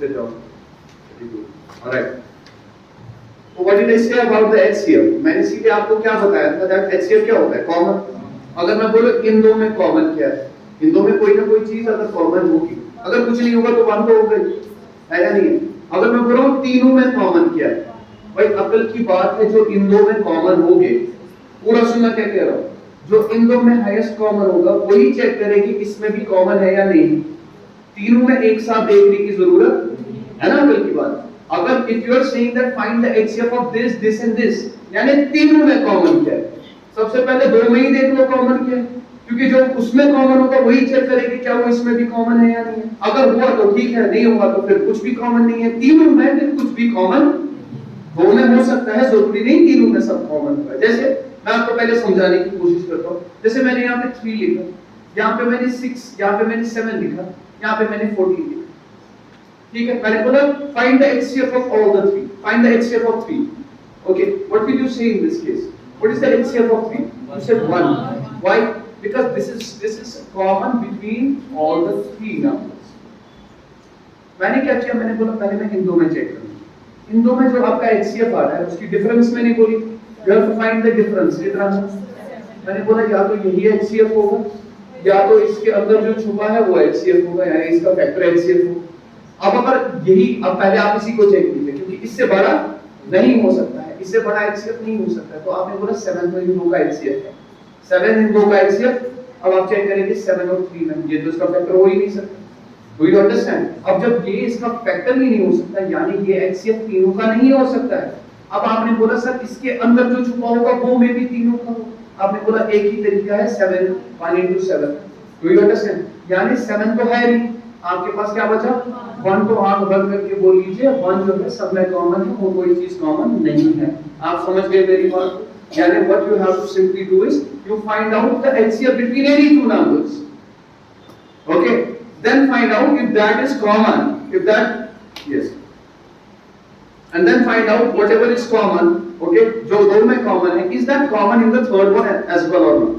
से जाओ। ऑलराइट, तो what did I say about the HCF? मैंने सीधे आपको क्या बताया था दैट HCF क्या होता है? कॉमन। अगर मैं बोलूं इन दो में कॉमन क्या है, इन दो में कोई ना कोई चीज अगर कॉमन होगी, अगर कुछ नहीं होगा तो वन तो होगा ही, है या नहीं? अगर मैं बोल रहा हूं तीनों में कॉमन क्या है, भाई अकल की बात है, जो इन दो में कॉमन होंगे, पूरा सुनना क्या कह रहा हूं, जो इन दो में हाईएस्ट कॉमन होगा वही चेक करेगी इसमें भी कॉमन है या नहीं। तीनों में एक साथ देखने की जरूरत है ना अकल की बात। अगर if you are saying that find the HCF of this this and this, यानी तीनों में कॉमन क्या है, सबसे पहले दो में ही देख लो कॉमन क्या है, क्योंकि जो उसमें कॉमन होगा वही चेक करेगी क्या वो इसमें भी कॉमन है या नहीं है। अगर हुआ तो ठीक है, नहीं हुआ तो फिर कुछ भी कॉमन नहीं है। तीनों में फिर कुछ भी कॉमन दो में हो सकता है, जरूरी नहीं तीनों में सब कॉमन होगा। जैसे मैं आपको पहले समझाने की कोशिश करता हूं, जैसे मैंने यहाँ पे 3 लिखा, यहाँ पे मैंने 6, यहाँ पे मैंने 7 लिखा, यहाँ पे मैंने 14 लिखा, ठीक है। मैंने बोला find the HCF of all the 3, find the HCF of 3, okay. What will you say in this case? What is the HCF of 3? You say 1। Why? Because this is common between all the 3 numbers. मैंने क्या किया, मैंने बोला पहले मैं इन दो में check करूंगा, इन दो में जो आपका HCF आ रहा है उसकी डिफरेंस मैंने बोली, you have to find the difference। कितना? मैंने बोला या तो यही HCF होगा या तो इसके अंदर जो छुपा है वो HCF होगा, यानी इसका फैक्टर HCF होगा। अब अगर यही, अब पहले आप इसी को चेक कीजिए, क्योंकि इससे बड़ा नहीं हो सकता है, इससे बड़ा HCF नहीं हो सकता है। तो आपने बोला 7 तो इन दो का HCF है, 7 इन दो का HCF। अब आप चेक करेंगे 7 और 3 में, ये तो इसका फैक्टर हो ही नहीं सकता। Do you understand? अब जब ये इसका फैक्टर ही नहीं हो सकता, यानी ये HCF तीनों का नहीं हो सकता है। अब आपने बोला सर इसके अंदर जो छुपा होगा वो में भी तीनों का हो। आपने बोला एक ही तरीका है 7, 1 into 7। Do you understand? यानी 7 तो है नहीं, आपके पास क्या बचा? 1। तो आंख बंद करके बोल लीजिए 1 जो है सब में कॉमन है, वो कोई चीज कॉमन नहीं है। आप समझ गए मेरी बात? यानी what you have to simply do is you find out the HCF between any two numbers. Okay? Then find out if that is common, if that, yes, and then find out whatever is common, okay, जो दो में common है, is that common in the third one as well or not?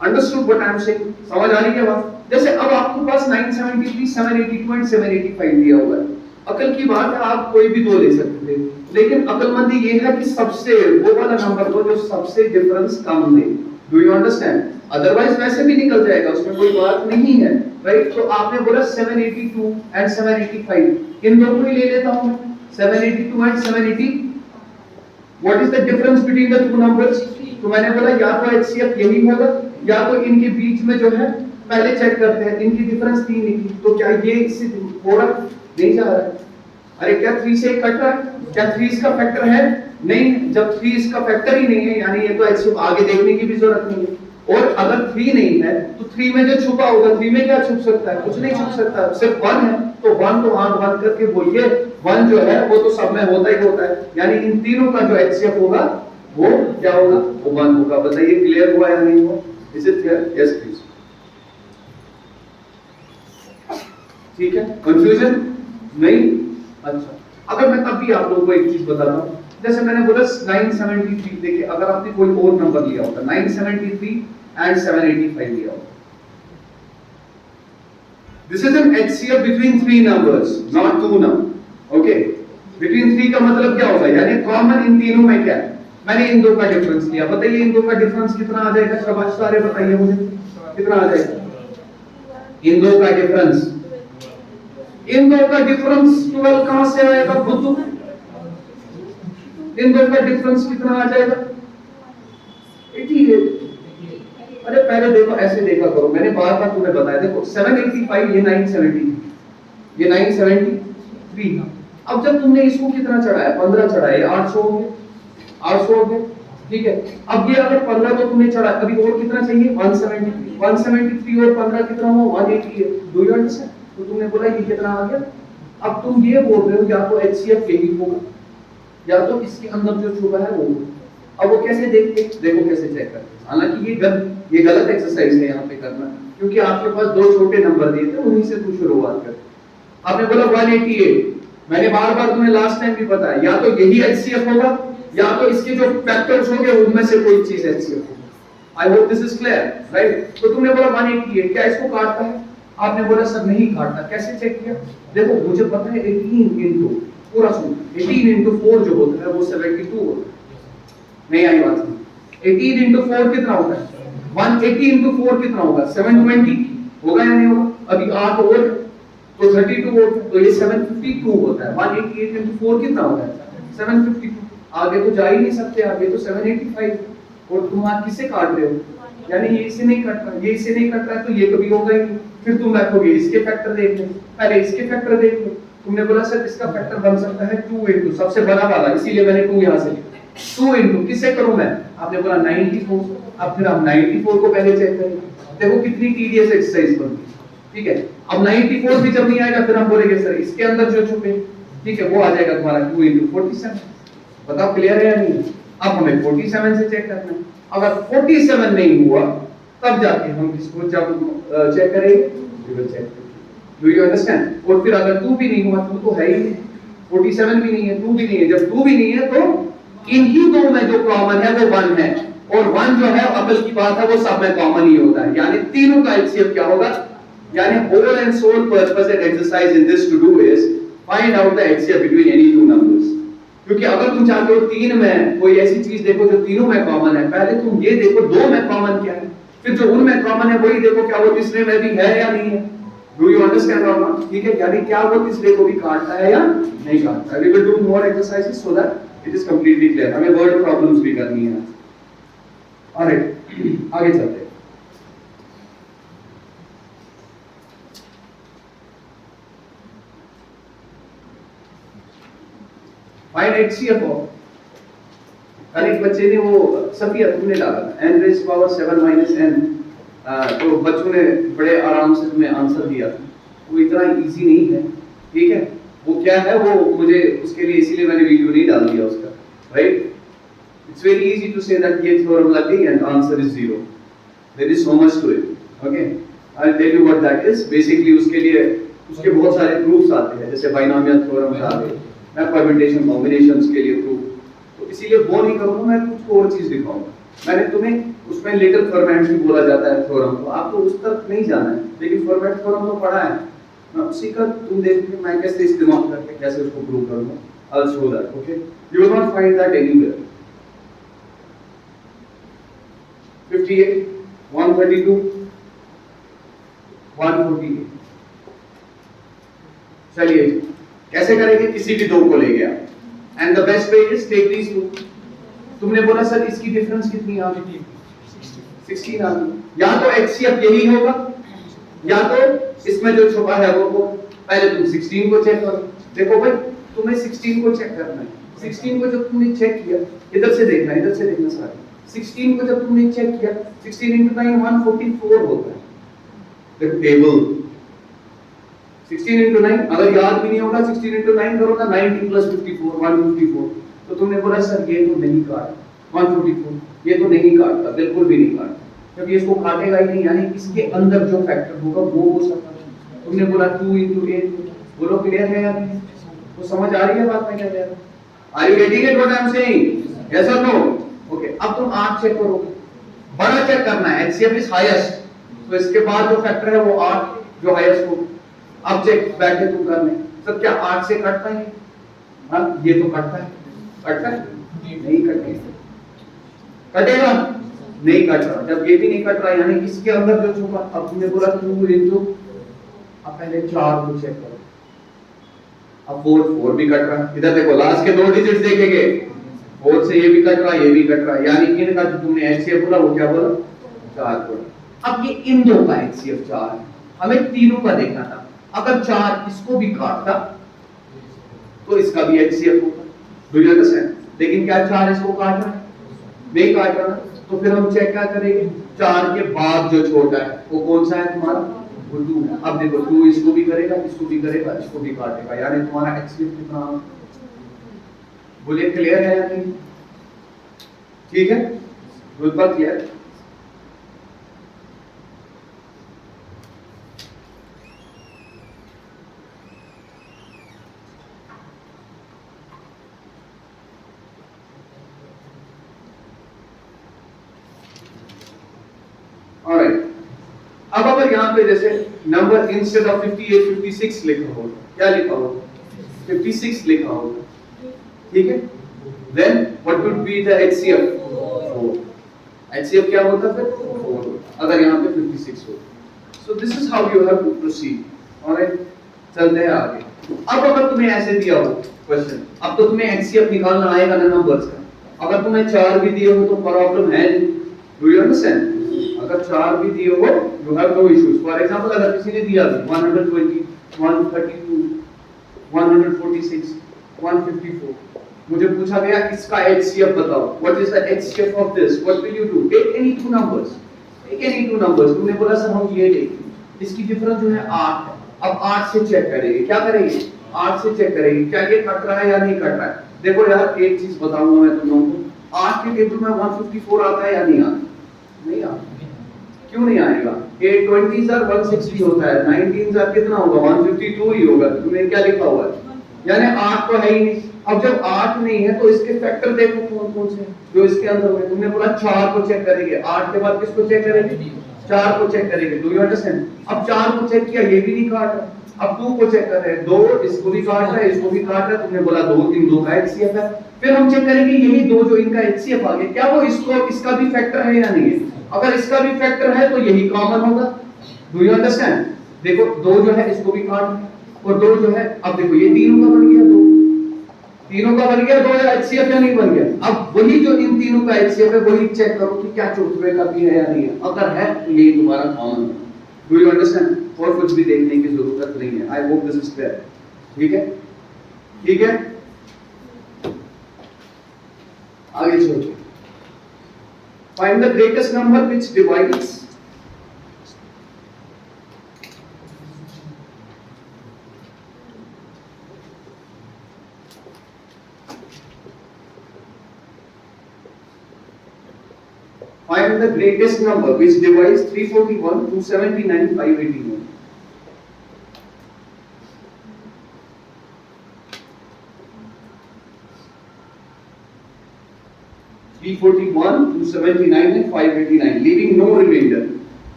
Understood what I am saying? समझ आ रही है बात? जैसे अब आपके पास 973, 782 and 785 दिया हुआ है। अकल की बात है, आप कोई भी दो ले सकते थे, लेकिन अकलमंदी ये है कि सबसे वो वाला नंबर को जो सबसे difference come they. Do you understand? Otherwise वैसे भी निकल जाएगा, उसमें कोई बात नहीं है, राइट? तो आपने बोला 782 एंड 785, इन दोनों को ही ले लेता हूं मैं, 782 and 780। What is the difference between the two numbers? तो मैंने बोला या तो HCF यही होगा या तो इनके बीच में जो है, पहले चेक करते हैं, इनकी डिफरेंस 3 निकली, तो क्या ये इससे थोड़ा नहीं जा रहा है? अरे क्या 3 से कट रहा है? क्या 3 इसका फैक्टर है? नहीं, जब 3 इसका फैक्टर ही नहीं है, यानी ये तो HCF आगे देखने की भी जरूरत नहीं है। और अगर 3 नहीं है तो 3 में जो छुपा होगा, 3 में क्या छुप सकता है? कुछ नहीं छुप सकता, सिर्फ 1 है। तो 1 तो आंख बंद करके बोलिए 1 जो है वो तो सब में होता ही होता है, यानी इन तीनों का जो HCF होगा वो क्या होगा? वो 1 होगा। बताइए क्लियर हुआ या नहीं हुआ? Is it clear? Yes please. ठीक है, कंफ्यूजन नहीं? अच्छा, अगर मैं तब भी आप लोगों को एक चीज बताता हूं, जैसे मैंने बोला 973, देखिए अगर आपने कोई और नंबर लिया होता 973 एंड 785 लिया होता, this is an HCF between 3 numbers, not 2 number. Okay, between 3 का मतलब क्या होगा? यानी कॉमन इन तीनों में क्या है? मैंने इन दो का डिफरेंस लिया, बताइए इन दो का डिफरेंस कितना आ जाएगा? शाबाश, सारे बताइए मुझे कितना आ जाएगा इन दो का डिफरेंस? इन दो का डिफरेंस 12 कहां से आएगा बुद्धू? इन दो का डिफरेंस कितना आ जाएगा? 88। अरे पहले देखो, ऐसे देखा करो, मैंने बार बार तुम्हें बताया, देखो 785 ये 973, ये 973। अब जब तुमने इसको कितना चढ़ाया? 15 चढ़ाया, 800 हो गए, 800 हो गए, ठीक है। अब ये अगर 15 तो तुमने चढ़ा, अभी और कितना चाहिए? 173, 173 और 15 कितना हो? 180 है। Do you understand? तो तुमने बोला ये कितना आ गया? अब तुम ये बोल रहे हो या तो HCF यही होगा या तो इसके अंदर जो छुपा है वो। अब वो कैसे देखते? देखो कैसे चेक करते। हालांकि ये गलत एक्सरसाइज है यहाँ पे करना, क्योंकि आपके पास दो छोटे नंबर दिए थे, उन्हीं से तू शुरुआत कर। आपने बोला 188, मैंने बार बार तुम्हें लास्ट टाइम भी बताया, या तो यही HCF होगा या तो इसके जो फैक्टर्स होंगे उनमें से कोई चीज HCF होगा। I hope this is clear, right? तो तुमने बोला 188, क्या इसको काटता है? आपने बोला सर नहीं काटता, कैसे चेक किया? देखो मुझे पता है 18 इंटू पूरा सुन 18 इंटू 4 जो होता है वो 72 होता है। नहीं आई बात? 18 इंटू 4 कितना होता है? 180 इंटू 4 कितना होगा? 720 होगा या नहीं होगा? अभी 8 और तो 32 होता है, तो ये 752 होता है। 188 इंटू 4 कितना होता है? 752। आगे तो जा ही नहीं सकते, आगे तो 785 और तुम आज किसे काट रहे हो? यानी ये इससे नहीं कट रहा, ये इससे नहीं कट रहा है, तो ये कभी होगा ही नहीं। फिर तुम बैठोगे इसके फैक्टर देख लो, पहले इसके फैक्टर देख लो। तुमने बोला सर इसका फैक्टर बन सकता है 2 इंटू सबसे बड़ा वाला, इसीलिए मैंने 2 यहाँ से लिखा। 2 इंटू किससे करूं मैं? आपने बोला 94। अब फिर हम 94 को पहले चेक करेंगे। देखो कितनी टीडीएस एक्सरसाइज बनती है, ठीक है। अब 94 भी जब नहीं आएगा फिर हम बोलेंगे सर इसके अंदर जो छुपे, ठीक है, वो आ जाएगा तुम्हारा 2 इंटू 47। बताओ क्लियर है या नहीं? अब हमें 47 से चेक करना है। अगर 47 नहीं हुआ तब जाके हम इसको जब चेक करेंगे we will check. Do you understand? और फिर अगर 2 भी नहीं हुआ, 2 तो है ही नहीं, 47 भी नहीं है, 2 भी नहीं है। जब 2 भी नहीं है तो इन्हीं दो में जो कॉमन है वो 1 है, और 1 जो है अकल की बात है वो सब में कॉमन ही होता है। यानी तीनों का एचसीएफ क्या होगा? यानी whole and sole purpose and exercise in this to do is find out the HCF between any two numbers. क्योंकि अगर तुम चाहते हो 3 में कोई ऐसी चीज देखो जो तीनों में कॉमन है, पहले तुम ये देखो 2 में कॉमन क्या है, फिर जो उनमें कॉमन है वही देखो क्या वो तीसरे में भी है या नहीं है। डू यू अंडरस्टैंड और नॉट? ठीक है, यानी क्या वो तीसरे को भी काटता है या नहीं काटता है। We will do more exercises so that it is completely clear. हमें वर्ड प्रॉब्लम्स भी करनी है। ऑलराइट, आगे चलते हैं। फाइंड एचसीएफ ऑफ, कल एक बच्चे ने वो सफिया तुमने डाला n rays power 7 minus n, तो बच्चों ने बड़े आराम से तुम्हें आंसर दिया। वो इतना इजी नहीं है, ठीक है। वो क्या है वो मुझे उसके लिए इसीलिए मैंने वीडियो नहीं डाल दिया उसका, right. It's very easy to say that ये थ्योरम लग गई and answer is 0। There is so much to it, okay. I will tell you what that is. Basically उसके लिए उसके बहुत सारे प्रूफ्स आते हैं, जैसे बाइनोमियल थ्योरम्स आ गए, मैं परम्यूटेशन कॉम्बिनेशंस के लिए प्रूफ, तो इसीलिए वो नहीं करूंगा, मैं कुछ और चीज दिखाऊंगा। मैंने तुम्हें उसमें लिटिल फॉर्मेट भी बोला जाता है थ्योरम को, आपको उस तक नहीं जाना है, लेकिन फॉर्मेट थ्योरम तो पढ़ा है। मैं उसी का तुम देखिए मैं कैसे इस्तेमाल करके कैसे उसको प्रूव करूंगा। I will show that, okay. You will not find that anywhere. 58 132 148। चलिए कैसे करेंगे? किसी भी दो को ले गया and the best way is take these two. तुमने बोला सर इसकी डिफरेंस कितनी आ गई? 16 आ गई। या तो एचसीएफ यही होगा या तो इसमें जो छुपा है वो पहले तुम 16 को चेक करो। देखो भाई तुम्हें 16 को चेक करना है। 16 को जब तुमने चेक किया, इधर से देखना, इधर से देखना सारे। 16 को जब तुमने चेक किया, 16 into 9 144 होता है। देखो टेबल 16 into 9 अगर याद भी नहीं होगा 16 into 9 करो ना, 90 plus 54 154। तो तुमने बोला सर ये तो नहीं काटता 144, ये तो नहीं काटता, बिल्कुल भी नहीं काटता, क्योंकि इसको काटेगा ही नहीं। यानी इसके अंदर जो फैक्टर होगा वो हो सकता है। तुमने बोला 2 into 8, बोलो क्लियर है या नहीं? तो समझ आ रही है बात मैं क्या कह रहा हूं? Are you getting it what I am saying? Yes और नो? ओके। अब तुम 8 चेक करोगे, बड़ा चेक करना है, एचसीएफ इज हाईएस्ट, तो इसके बाद जो फैक्टर है वो 8 जो हाईएस्ट हो। अब चेक बैठे तुम करने, सर क्या 8 से कटता है? हां ये तो कटता है। कटता है? नहीं कटेगा। कटेगा? नहीं कट रहा। जब ये भी नहीं कट रहा यानी इसके अंदर जो छुपा, अब तुमने बोला 2 into, अब पहले 4 को चेक करो। अब 4 भी कट रहा है। इधर देखो लास्ट के 2 डिजिट्स देखेंगे, 4 से ये भी कट रहा है, ये भी कट रहा है, यानी इनका जो तुमने एचसीएफ बोला वो क्या बोला? 4 बोला। अब ये इन दो का एचसीएफ 4 है, हमें तीनों का देखना था। अगर 4 इसको भी काटता तो इसका भी एचसीएफ होगा। Do you understand? लेकिन क्या 4 इसको काट रहा है? नहीं काट रहा, तो फिर हम चेक क्या करेंगे? 4 के बाद जो छोटा है वो कौन सा है तुम्हारा? वो 2 है। अब देखो 2 इसको भी करेगा, इसको भी करेगा, इसको भी काटेगा, यानी तुम्हारा एचसीएफ कितना? बोलिए क्लियर है या नहीं? ठीक है, बिल्कुल क्लियर। ऑलराइट, अब अगर यहां पे जैसे नंबर इंस्टेड ऑफ 58 56 लिखा होगा, क्या लिखा होगा? 56 लिखा होगा, ठीक है। Then what would be the HCF? 4। HCF क्या होता फिर? 4 अगर यहाँ पे 56 हो। So this is how you have to proceed, alright. चलते हैं आगे। अब अगर तुम्हें ऐसे दिया हो क्वेश्चन, अब तो तुम्हें HCF निकालना आएगा ना नंबर्स का। अगर तुम्हें 4 भी दिए हो तो प्रॉब्लम है नहीं, डू यू अंडरस्टैंड? अगर 4 भी दिए हो you have no issues. For example अगर किसी ने दिया 120 132 146 154, मुझे पूछा गया इसका HCF बताओ, what is the HCF of this, what will you do? Take any two numbers, take any two numbers. तुमने बोला सर हम ये लेंगे, इसकी डिफरेंस जो है 8 है। अब 8 से चेक करेंगे, क्या करेंगे? 8 से चेक करेंगे क्या ये कट रहा है या नहीं कट रहा है। देखो यार एक चीज बताऊंगा मैं तुम लोगों को, 8 के टेबल में 154 आता है या नहीं आता? नहीं आता। क्यों नहीं आएगा? 8 20s are 160 होता है, 19s are कितना होगा? 152 ही होगा। तुमने क्या लिखा हुआ है? यानी 8 तो है ही नहीं। अब जब 8 नहीं है तो इसके फैक्टर देखो कौन कौन से जो इसके अंदर होंगे। तुमने बोला 4 को चेक करेंगे, 8 के बाद किसको चेक करेंगे? 4 को चेक करेंगे, डू यू अंडरस्टैंड? अब 4 को चेक किया, ये भी नहीं काट रहा। अब 2 को चेक कर रहे हैं, 2 इसको भी काट रहा है, इसको भी काट रहा है। तुमने बोला 2 3 2 का HCF है। फिर हम चेक करेंगे यही 2 जो इनका HCF आ गया, क्या वो इसको इसका भी फैक्टर है या नहीं है? अगर इसका भी फैक्टर है तो यही कॉमन होगा, डू यू अंडरस्टैंड? देखो 2 जो है इसको भी काट और 2 जो है, अब देखो ये तीनों का बन गया, 2 तीनों का बन गया, 2 या HCF या नहीं बन गया। अब वही जो इन तीनों का HCF है वही चेक करो कि क्या चौथे का भी है या नहीं है। अगर है तो ये तुम्हारा कॉमन है, डू यू अंडरस्टैंड? और कुछ भी देखने की जरूरत नहीं है। I hope this is clear, ठीक है? ठीक है, आगे चलो। Find the greatest number which divides Find the greatest number which divides 341, 279, 581. Three 41, 279 and 589, leaving no remainder.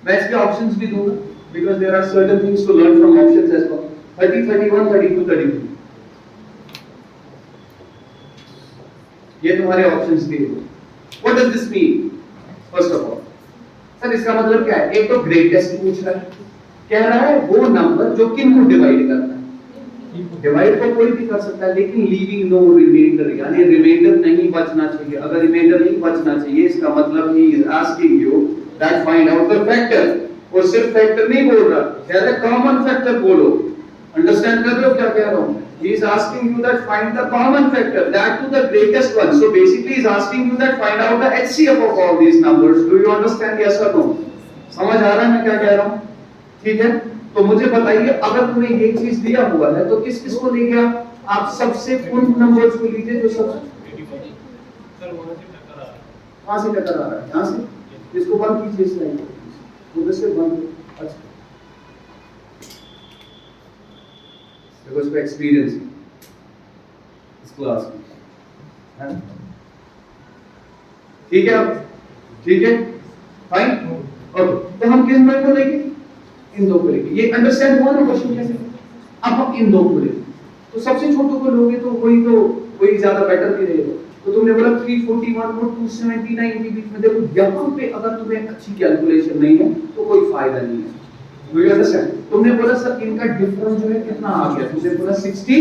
मैं इसके ऑप्शंस भी दूंगा because there are certain things to learn from options as well. 30, 31, 32, 32. ये तुम्हारे ऑप्शंस दिए हुए। What does this mean? First of all, sir इसका मतलब क्या है? एक तो ग्रेटेस्ट पूछ रहा है, कह रहा है वो नंबर जो किन को डिवाइड करता है। डिवाइड तो कोई भी कर सकता है लेकिन लीविंग नो रिमाइंडर, यानी रिमाइंडर नहीं बचना चाहिए। अगर रिमाइंडर नहीं बचना चाहिए इसका मतलब he is asking you that find out the factor. और सिर्फ फैक्टर नहीं बोल रहा, कह रहा है कॉमन फैक्टर बोलो। अंडरस्टैंड कर रहे हो क्या कह रहा हूं? He is asking you that find the common factor, that to the greatest one. So basically he is asking you that find out the HCF of all these numbers. Do you understand? Yes or no? समझ आ रहा है मैं क्या कह रहा हूं? ठीक है, तो मुझे बताइए अगर तुम्हें ये चीज दिया हुआ है तो किस किस को ले गया आप? सबसे उन नंबर्स को लीजिए जो सब कहां से टक्कर आ रहा है, यहां से। इसको बंद कीजिए, इस लाइन को उधर से बंद। अच्छा देखो इसका एक्सपीरियंस इस क्लास में, ठीक है? अब ठीक है, फाइन, ओके। तो हम किस नंबर को लेंगे? इन दो को लेंगे। ये अंडरस्टैंड हुआ ना क्वेश्चन कैसे? अब हम इन दो को लेंगे तो सबसे छोटों को लोगे तो वही ज्यादा बेटर भी रहेगा। तो तुमने बोला 341 और 279 के बीच में, देखो यहाँ पे अगर तुम्हें अच्छी कैलकुलेशन नहीं है तो कोई फायदा नहीं है। Do you understand? तुमने बोला सर इनका डिफरेंस जो है कितना आ गया, तुमने बोला 60।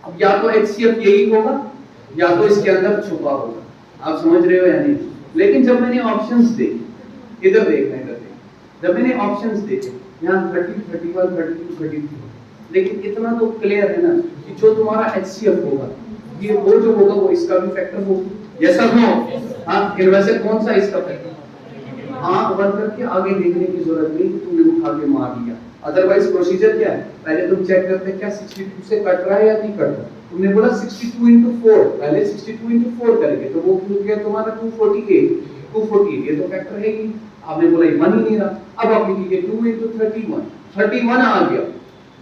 अब या तो HCF यही होगा या तो इसके अंदर छुपा होगा। आप समझ रहे हो या नहीं? लेकिन जब मैंने ऑप्शंस देखे, इधर देखना, इधर देख, जब मैंने ऑप्शंस देखे यहाँ 30, 31, 32, 33, लेकिन इतना तो क्लियर है ना कि जो तुम्हारा HCF होगा ये वो जो होगा वो इसका भी फैक्टर होगा। यस और नो? हाँ, इनमें से कौन सा इसका फैक्टर? आंख बंद करके आगे देखने की जरूरत नहीं कि तुमने उठा के मार दिया। अदरवाइज प्रोसीजर क्या है? पहले तुम चेक करते क्या 62 से कट रहा है या नहीं कट रहा। तुमने बोला 62 into 4, पहले 62 into 4 करेंगे तो वो हो गया तुम्हारा 248, ये तो फैक्टर है ही। आपने बोला ये बन ही नहीं रहा। अब आप लिखिए 2 into 31, 31 आ गया।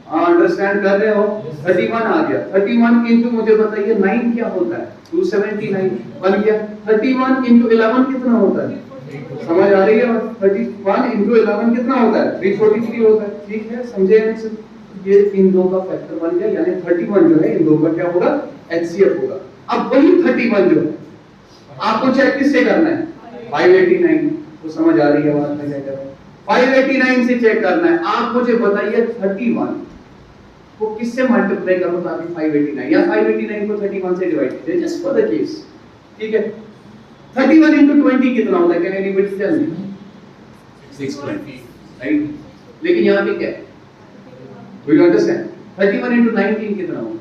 अंडरस्टैंड कर रहे हो? 31 आ गया। 31 इंटू मुझे बताइए 9 क्या होता है? 279 बन गया। 31 इंटू 11 कितना होता है? समझ आ रही है? 31 इंटू 11 कितना होता है? 343 होता है। ठीक है, समझे आंसर? ये इन दो का फैक्टर बन गया, यानी 31 जो है इन दो का क्या होगा? एचसीएफ होगा। अब वही 31 जो है आपको चेक किससे करना है? 589। तो समझ आ रही है बात मैं क्या कह रहा हूं? 589 से चेक करना है। आप मुझे बताइए 31 को किससे मल्टीप्लाई करूं ताकि 589, या 589 को 31 से डिवाइड कीजिए जस्ट फॉर द केस। ठीक है, 31 into 20 कितना होता है? Can anybody tell me? 620, right? लेकिन यहां पे क्या है? Do you understand? 31 into 19 कितना होगा?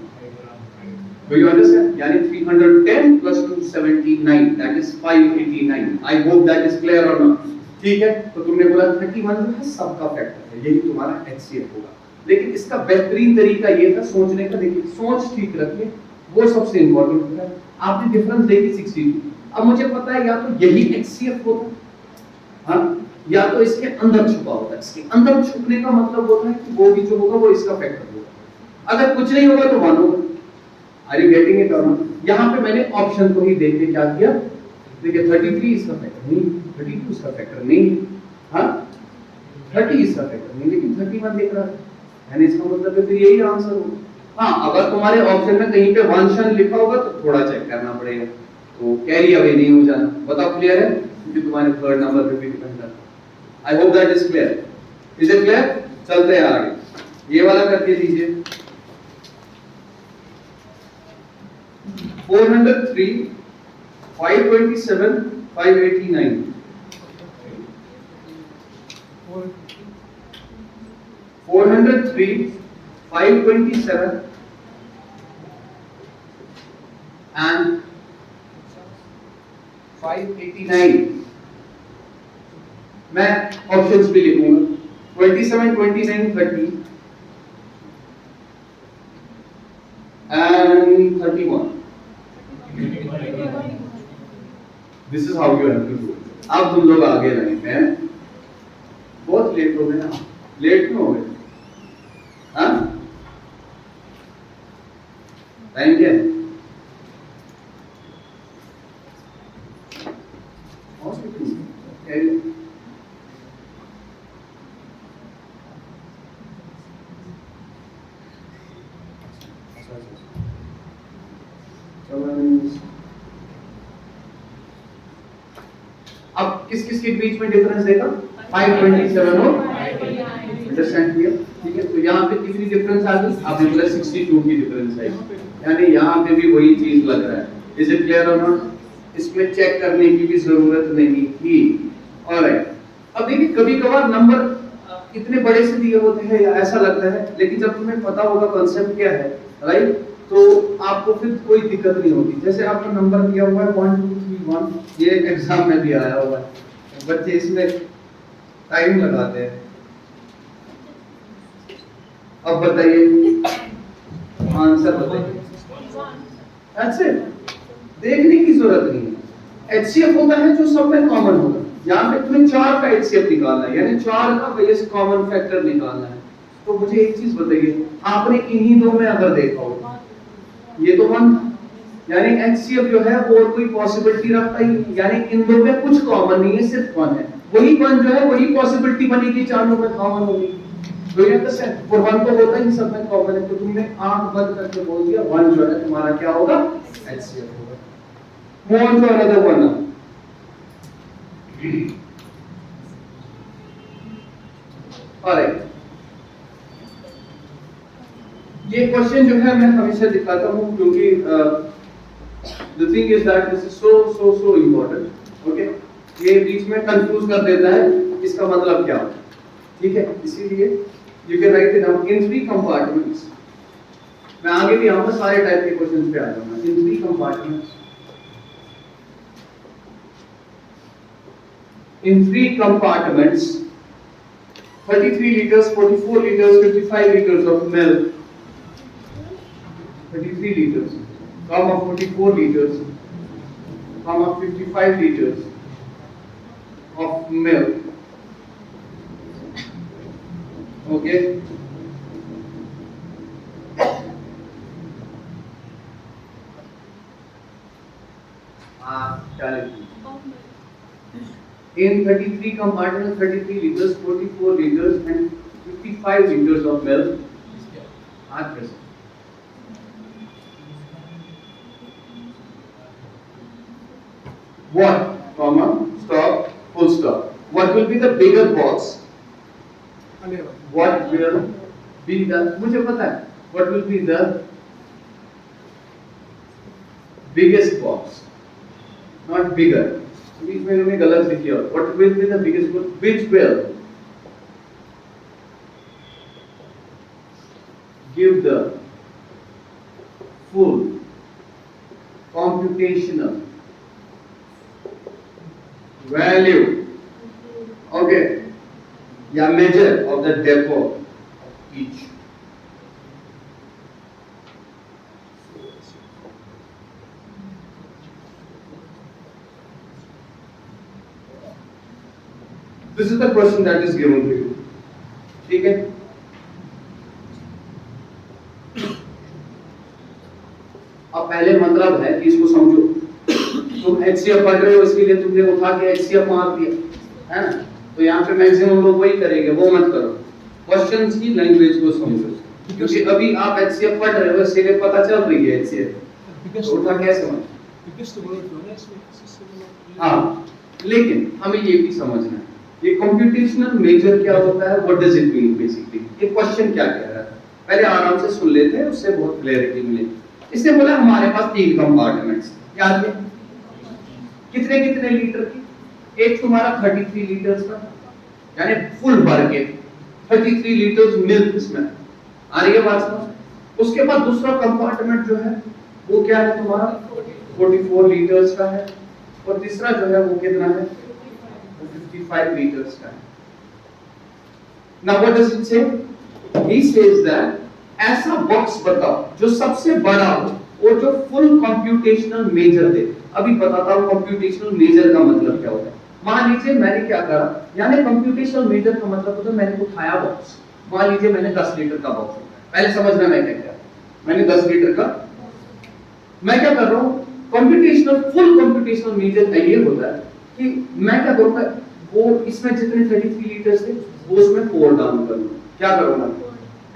Do you understand? यानी 310 plus 279 that is 589. I hope that is clear or not? ठीक है, तो तुमने बोला 31 जो है सबका फैक्टर है, यही तुम्हारा HCF होगा। लेकिन इसका बेहतरीन तरीका ये था सोचने का। देखिए, सोच ठीक रखिए, वो सबसे इंपॉर्टेंट होता है। आपने डिफरेंस देखी 62। अब मुझे पता है या तो यही HCF होता है, हाँ, या तो इसके अंदर छुपा होता है। इसके अंदर छुपने का मतलब होता है कि वो भी जो होगा वो इसका फैक्टर होगा। अगर कुछ नहीं होगा तो 1 होगा। Are you getting it or not? यहाँ पे मैंने ऑप्शन को ही देख के क्या किया? देखिए 33 इसका फैक्टर नहीं, 32 इसका फैक्टर नहीं, हाँ 30 इसका फैक्टर नहीं, लेकिन 31 दिख रहा है, यानी इसका मतलब है फिर यही आंसर होगा। हाँ, अगर तुम्हारे ऑप्शन में कहीं पे वंशन लिखा होगा तो थोड़ा चेक करना पड़ेगा, तो कैरी अवे नहीं हो जाना। बताओ क्लियर है? क्योंकि तुम्हारे थर्ड नंबर पे भी डिपेंड करता है। I hope that is clear. Is it clear? चलते हैं आगे। ये वाला करके दीजिए। 403, 527, 589। 403, 527 and 589। मैं ऑप्शंस भी लिखूंगा। 27, 29, 30 and 31। This is how you have to do। अब तुम लोग आगे लगे हैं। बहुत लेट हो गए ना? लेट क्यों हो गए? हाँ, टाइम क्या है? अब किस किस के बीच में डिफरेंस देखा? 527 और अंडरस्टैंड किया? ठीक है, तो यहाँ पे कितनी डिफरेंस आ गई? आपने बोला 62 की डिफरेंस है, यानी यहाँ पे भी वही चीज लग रहा है। इज इट क्लियर और नॉट? इसमें चेक करने की भी जरूरत नहीं थी। ऑलराइट, अब देखिए कभी कभार नंबर इतने बड़े से दिए होते हैं या ऐसा लगता है, लेकिन जब तुम्हें पता होगा कॉन्सेप्ट क्या है, राइट, तो आपको फिर कोई दिक्कत नहीं होगी। जैसे आपका नंबर दिया हुआ है 1 2 3 1, ये एग्जाम में भी आया हुआ है, बच्चे इसमें टाइम लगाते हैं। अब बताइए आंसर बताइए। अच्छा, देखने की जरूरत नहीं है। एचसीएफ होता है जो सब में कॉमन होगा। यहाँ पे तुम्हें 4 का एचसीएफ निकालना है, यानी 4 का बेस कॉमन फैक्टर निकालना है। तो मुझे एक चीज बताइए, आपने इन्हीं दो में अगर देखा हो, ये तो 1, यानी एचसीएफ जो है और कोई पॉसिबिलिटी रखता ही, यानी इन दो में कुछ कॉमन नहीं है, सिर्फ 1 है। वही 1 जो है वही पॉसिबिलिटी बनेगी, चारों में कॉमन होगी। तो ये अंडरस्टैंड, और 1 तो होता ही सब में कॉमन है। तो तुमने आंख बंद करके बोल दिया 1 जो है तुम्हारा क्या होगा? एचसीएफ होगा। Move on to another one now. Alright, ये क्वेश्चन जो है मैं हमेशा दिखाता हूं क्योंकि the thing is that this is so important. Okay, ये बीच में कंफ्यूज कर देता है इसका मतलब क्या होता है, ठीक है? इसीलिए you can write it down in 3 compartments. मैं आगे भी आऊंगा, सारे टाइप के क्वेश्चंस पे आ जाऊंगा। इन 3 compartments, in 3 compartments, 33 liters, 44 liters, 55 liters of milk, 33 liters, comma 44 liters, comma 55 liters of milk. Okay, in 33 compartments, 33 liters, 44 liters and 55 liters of milk are present. What, comma, stop, full stop. What will be the bigger box? What will be the, मुझे पता है, what will be the biggest box? Not bigger. बीच में इन्होंने गलत लिखी है. What will be the biggest box? Which will give the full computational value, okay, yeah, measure of the depot of each. This is the question that is given to you. ठीक है? अब पहले मतलब है कि इसको समझो. तुम HCF पढ़ रहे हो, इसके लिए तुमने उठा के HCF मार दिया, है ना? तो यहाँ पे मैक्सिमम लोग वही करेंगे, वो मत करो. क्वेश्चंस की लैंग्वेज को समझो, क्योंकि अभी आप HCF पढ़ रहे हो, इसलिए पता चल रही है HCF. तो उठा कैसे समझ? हाँ, लेकिन हमें ये भी समझना है, ये कंप्यूटेशनल मेजर क्या होता है, what does it mean basically. ये क्वेश्चन क्या कह रहा है, पहले आराम से सुन लेते हैं, उससे बहुत क्लैरिटी मिलेगी. इसने बोला हमारे पास 3 कंपार्टमेंट्स, याद है कितने कितने लीटर की. एक तुम्हारा 33 लीटर्स का, यानी फुल भर के 33 लीटर्स मिल्क इसमें आ रही है बात समझ. उसके बाद दूसरा कंपार्टमेंट जो है वो क्या है तुम्हारा 44 लीटर्स का है, और तीसरा जो है वो कितना है 55 liters का है. Now what does it say? He says that ऐसा बॉक्स बताओ जो सबसे बड़ा हो और जो फुल कंप्यूटेशनल मेजर दे. अभी बताता हूँ कंप्यूटेशनल मेजर का मतलब क्या होता है. मान लीजिए मैंने क्या करा, यानी कंप्यूटेशनल मेजर का मतलब होता है मैंने उठाया बॉक्स. मान लीजिए मैंने 10 लीटर का बॉक्स उठाया. पहले समझना मैं क्या किया. मैंने 10 लीटर का, मैं क्या कर रहा हूँ, कंप्यूटेशनल फुल कंप्यूटेशनल मेजर ये होता है कि मैं क्या करूँगा, वो इसमें जितने 33 लीटर्स थे वो उसमें पोर डाउन कर लूं. क्या करूंगा,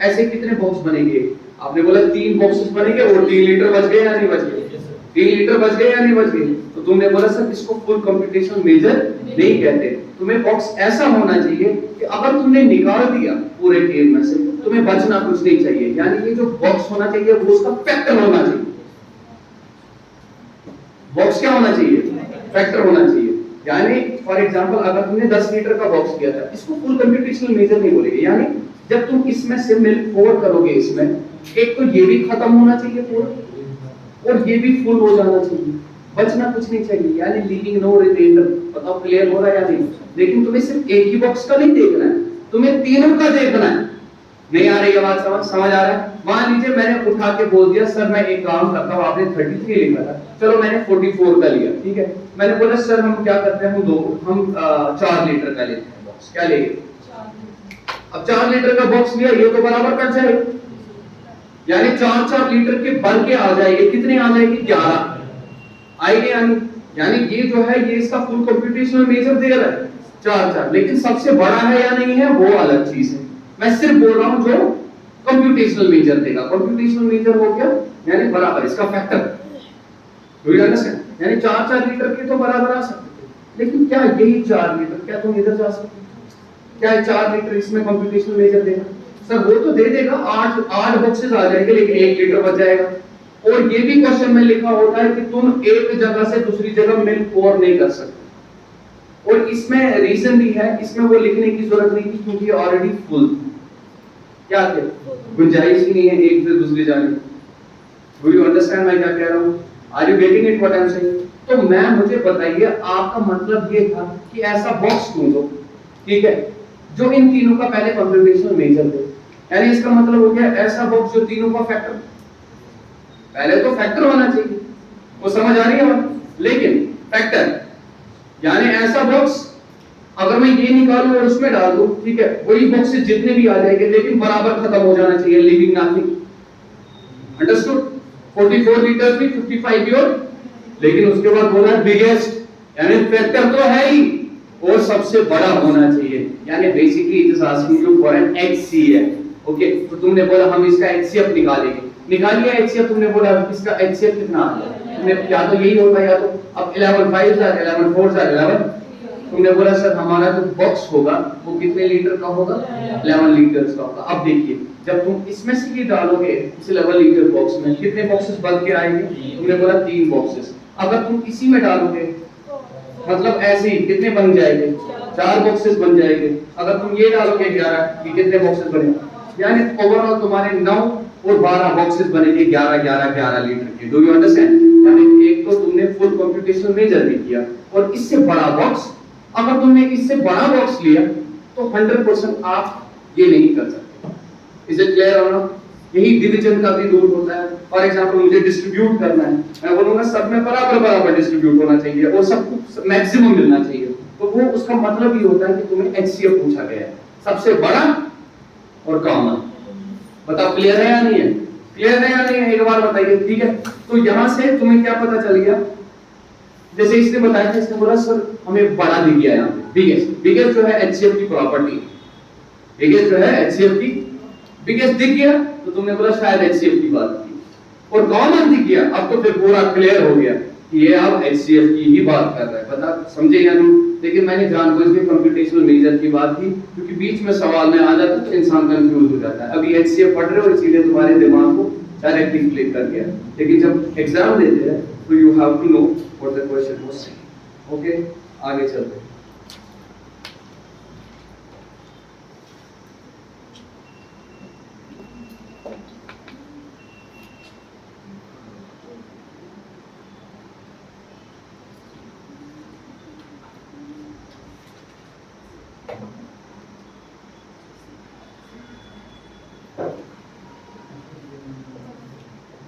ऐसे कितने बॉक्स बनेंगे. आपने बोला 3 बॉक्सेस बनेंगे और 3 लीटर बच गए या नहीं बच गए, 3 लीटर बच गए या नहीं बच गए. तो तुमने बोला सर इसको फुल कंप्यूटेशनल मेजर नहीं कहते. तुम्हें बॉक्स ऐसा होना चाहिए कि अगर तुमने निकाल दिया पूरे टेब में से, तुम्हें बचना कुछ नहीं चाहिए. यानी ये जो बॉक्स होना चाहिए वो उसका फैक्टर होना चाहिए. बॉक्स क्या होना चाहिए, फैक्टर होना चाहिए. यानी फॉर एग्जांपल अगर तुमने 10 लीटर का बॉक्स किया था, इसको फुल कंप्यूटेशनल मेजर नहीं बोलेंगे. यानी जब तुम इसमें से मिल्क पोर करोगे, इसमें एक तो ये भी खत्म होना चाहिए पूरा और ये भी फुल हो जाना चाहिए, बचना कुछ नहीं चाहिए. यानी लीविंग नो रिमेंडर. बताओ क्लियर हो रहा है या नहीं. लेकिन तुम्हें सिर्फ एक ही बॉक्स का नहीं देखना है, तुम्हें तीनों का देखना है. नहीं आ रही है बात समझ आ रहा है. मान लीजिए मैंने उठा के बोल दिया सर मैं एक काम करता हूँ, आपने 33 लिखा था, चलो मैंने 44 का लिया. ठीक है, मैंने बोला सर हम क्या करते हैं, हम 4 लीटर का लेते हैं बॉक्स. क्या लेंगे, अब 4 लीटर का बॉक्स लिया, ये तो बराबर कर जाएगा. यानी 4 लीटर के भर के आ जाएंगे. कितने आ जाएंगे, 11 आएंगे. यानी ये जो है ये इसका फुल कंप्यूटेशनल मेजर दे रहा है 4. लेकिन सबसे बड़ा है या नहीं है वो अलग चीज है. मैं सिर्फ बोल रहा हूं जो कंप्यूटेशनल मेजर देगा. कंप्यूटेशनल मेजर हो गया यानी बराबर इसका फैक्टर. Do you understand. यानी 4 लीटर के तो बराबर आ सकते थे, लेकिन क्या यही 4 लीटर, क्या तुम इधर जा सकते, क्या 4 लीटर इसमें कंप्यूटेशनल मेजर देगा. सर वो तो दे देगा, 8 बॉक्सेस आ जाएंगे, लेकिन 1 लीटर बच जाएगा. और ये भी क्वेश्चन में लिखा होता है कि तुम एक जगह से दूसरी जगह मिल्क पोर नहीं कर सकते. और इसमें रीजन भी है, इसमें वो लिखने की जरूरत नहीं थी क्योंकि ऑलरेडी फुल क्या थे, गुंजाइश ही नहीं है एक से दूसरी जाने. डू यू अंडरस्टैंड मैं क्या कह रहा हूं. Are you getting it what I am saying. तो मैं मुझे बताइए आपका मतलब ये था कि ऐसा बॉक्स ढूंढो, ठीक है, जो इन तीनों का पहले कंप्यूटेशनल मेजर दे. यानी इसका मतलब हो गया ऐसा बॉक्स जो तीनों का फैक्टर, पहले तो फैक्टर होना चाहिए, वो समझ आ रही है बात. लेकिन फैक्टर यानी ऐसा बॉक्स अगर मैं ये निकालूं और उसमें डाल दूं, ठीक है, वही बॉक्सेस जितने भी आ जाएंगे लेकिन बराबर खत्म हो जाना चाहिए, लिविंग नथिंग. अंडरस्टूड. 44 लीटर भी 55 भी और, लेकिन उसके बाद बोला है बिगेस्ट, यानी फैक्टर तो है ही और सबसे बड़ा होना चाहिए, यानी basically it is asking you for an HCF. Okay, तो तुमने बोला हम इसका एचसीएफ निकालेंगे, निकाल लिया एचसीएफ, तुमने बोला इसका एचसीएफ कितना आ गया, तुमने या तो यही होगा या तो अब 11 5 11 4 11, तुमने बोला सर हमारा जो बॉक्स होगा वो कितने लीटर का होगा, 11 लीटर का होगा। अब देखिए जब तुम इसमें से ही डालोगे इस 11 लीटर बॉक्स में कितने बॉक्सेस बन के आएंगे, तुमने बोला 3 बॉक्सेस। अगर तुम इसी में डालोगे मतलब ऐसे ही कितने बन जाएंगे, 4 बॉक्सेस बन जाएंगे। अगर तुम ये डालोगे 11 कि कितने बॉक्सेस बनेंगे, यानी ओवरऑल तुम्हारे 9 और 12 बॉक्सेस बनेंगे 11 11 11 लीटर के। Do you understand? यानी एक तो तुमने फुल कंप्यूटेशन मेजर भी किया, और इससे बड़ा बॉक्स, अगर तुमने इससे बड़ा बॉक्स लिया तो 100% आप ये नहीं कर सकते। इज इट क्लियर और नॉट? यही डिवीजन का भी रूल होता है। फॉर एग्जांपल मुझे डिस्ट्रीब्यूट करना है, मैं बोलूंगा सब में बराबर बराबर डिस्ट्रीब्यूट होना चाहिए और सबको मैक्सिमम मिलना चाहिए, तो वो उसका मतलब ये होता है कि तुम्हें एचसीएफ पूछा गया है, सबसे बड़ा और कॉमन। बताओ क्लियर है या नहीं है? क्लियर है या नहीं है, एक बार बताइए। ठीक है, तो यहां से तुम्हें क्या पता चल गया, जैसे इसने बताया था, इसने बोला सर हमें बड़ा दिख गया यहाँ पे, बिगेस्ट। बिगेस्ट जो है एचसीएफ की प्रॉपर्टी, बिगेस्ट जो है एचसीएफ की, बिगेस्ट दिख गया तो तुमने बोला शायद एचसीएफ की बात की, और कॉमन दिख गया, अब तो फिर पूरा क्लियर हो गया कि ये अब एचसीएफ की ही बात कर रहा है। बता समझे या नहीं? लेकिन मैंने जानबूझ के कंप्यूटेशनल मेजर की बात की क्योंकि बीच में सवाल में आ जाता है तो इंसान कंफ्यूज हो जाता है। अभी एचसीएफ पढ़ रहे हो इसीलिए तुम्हारे दिमाग को डायरेक्टली क्लिक कर गया, लेकिन जब एग्जाम देते हैं तो you have to know what the question was saying. Okay, आगे चलते हैं।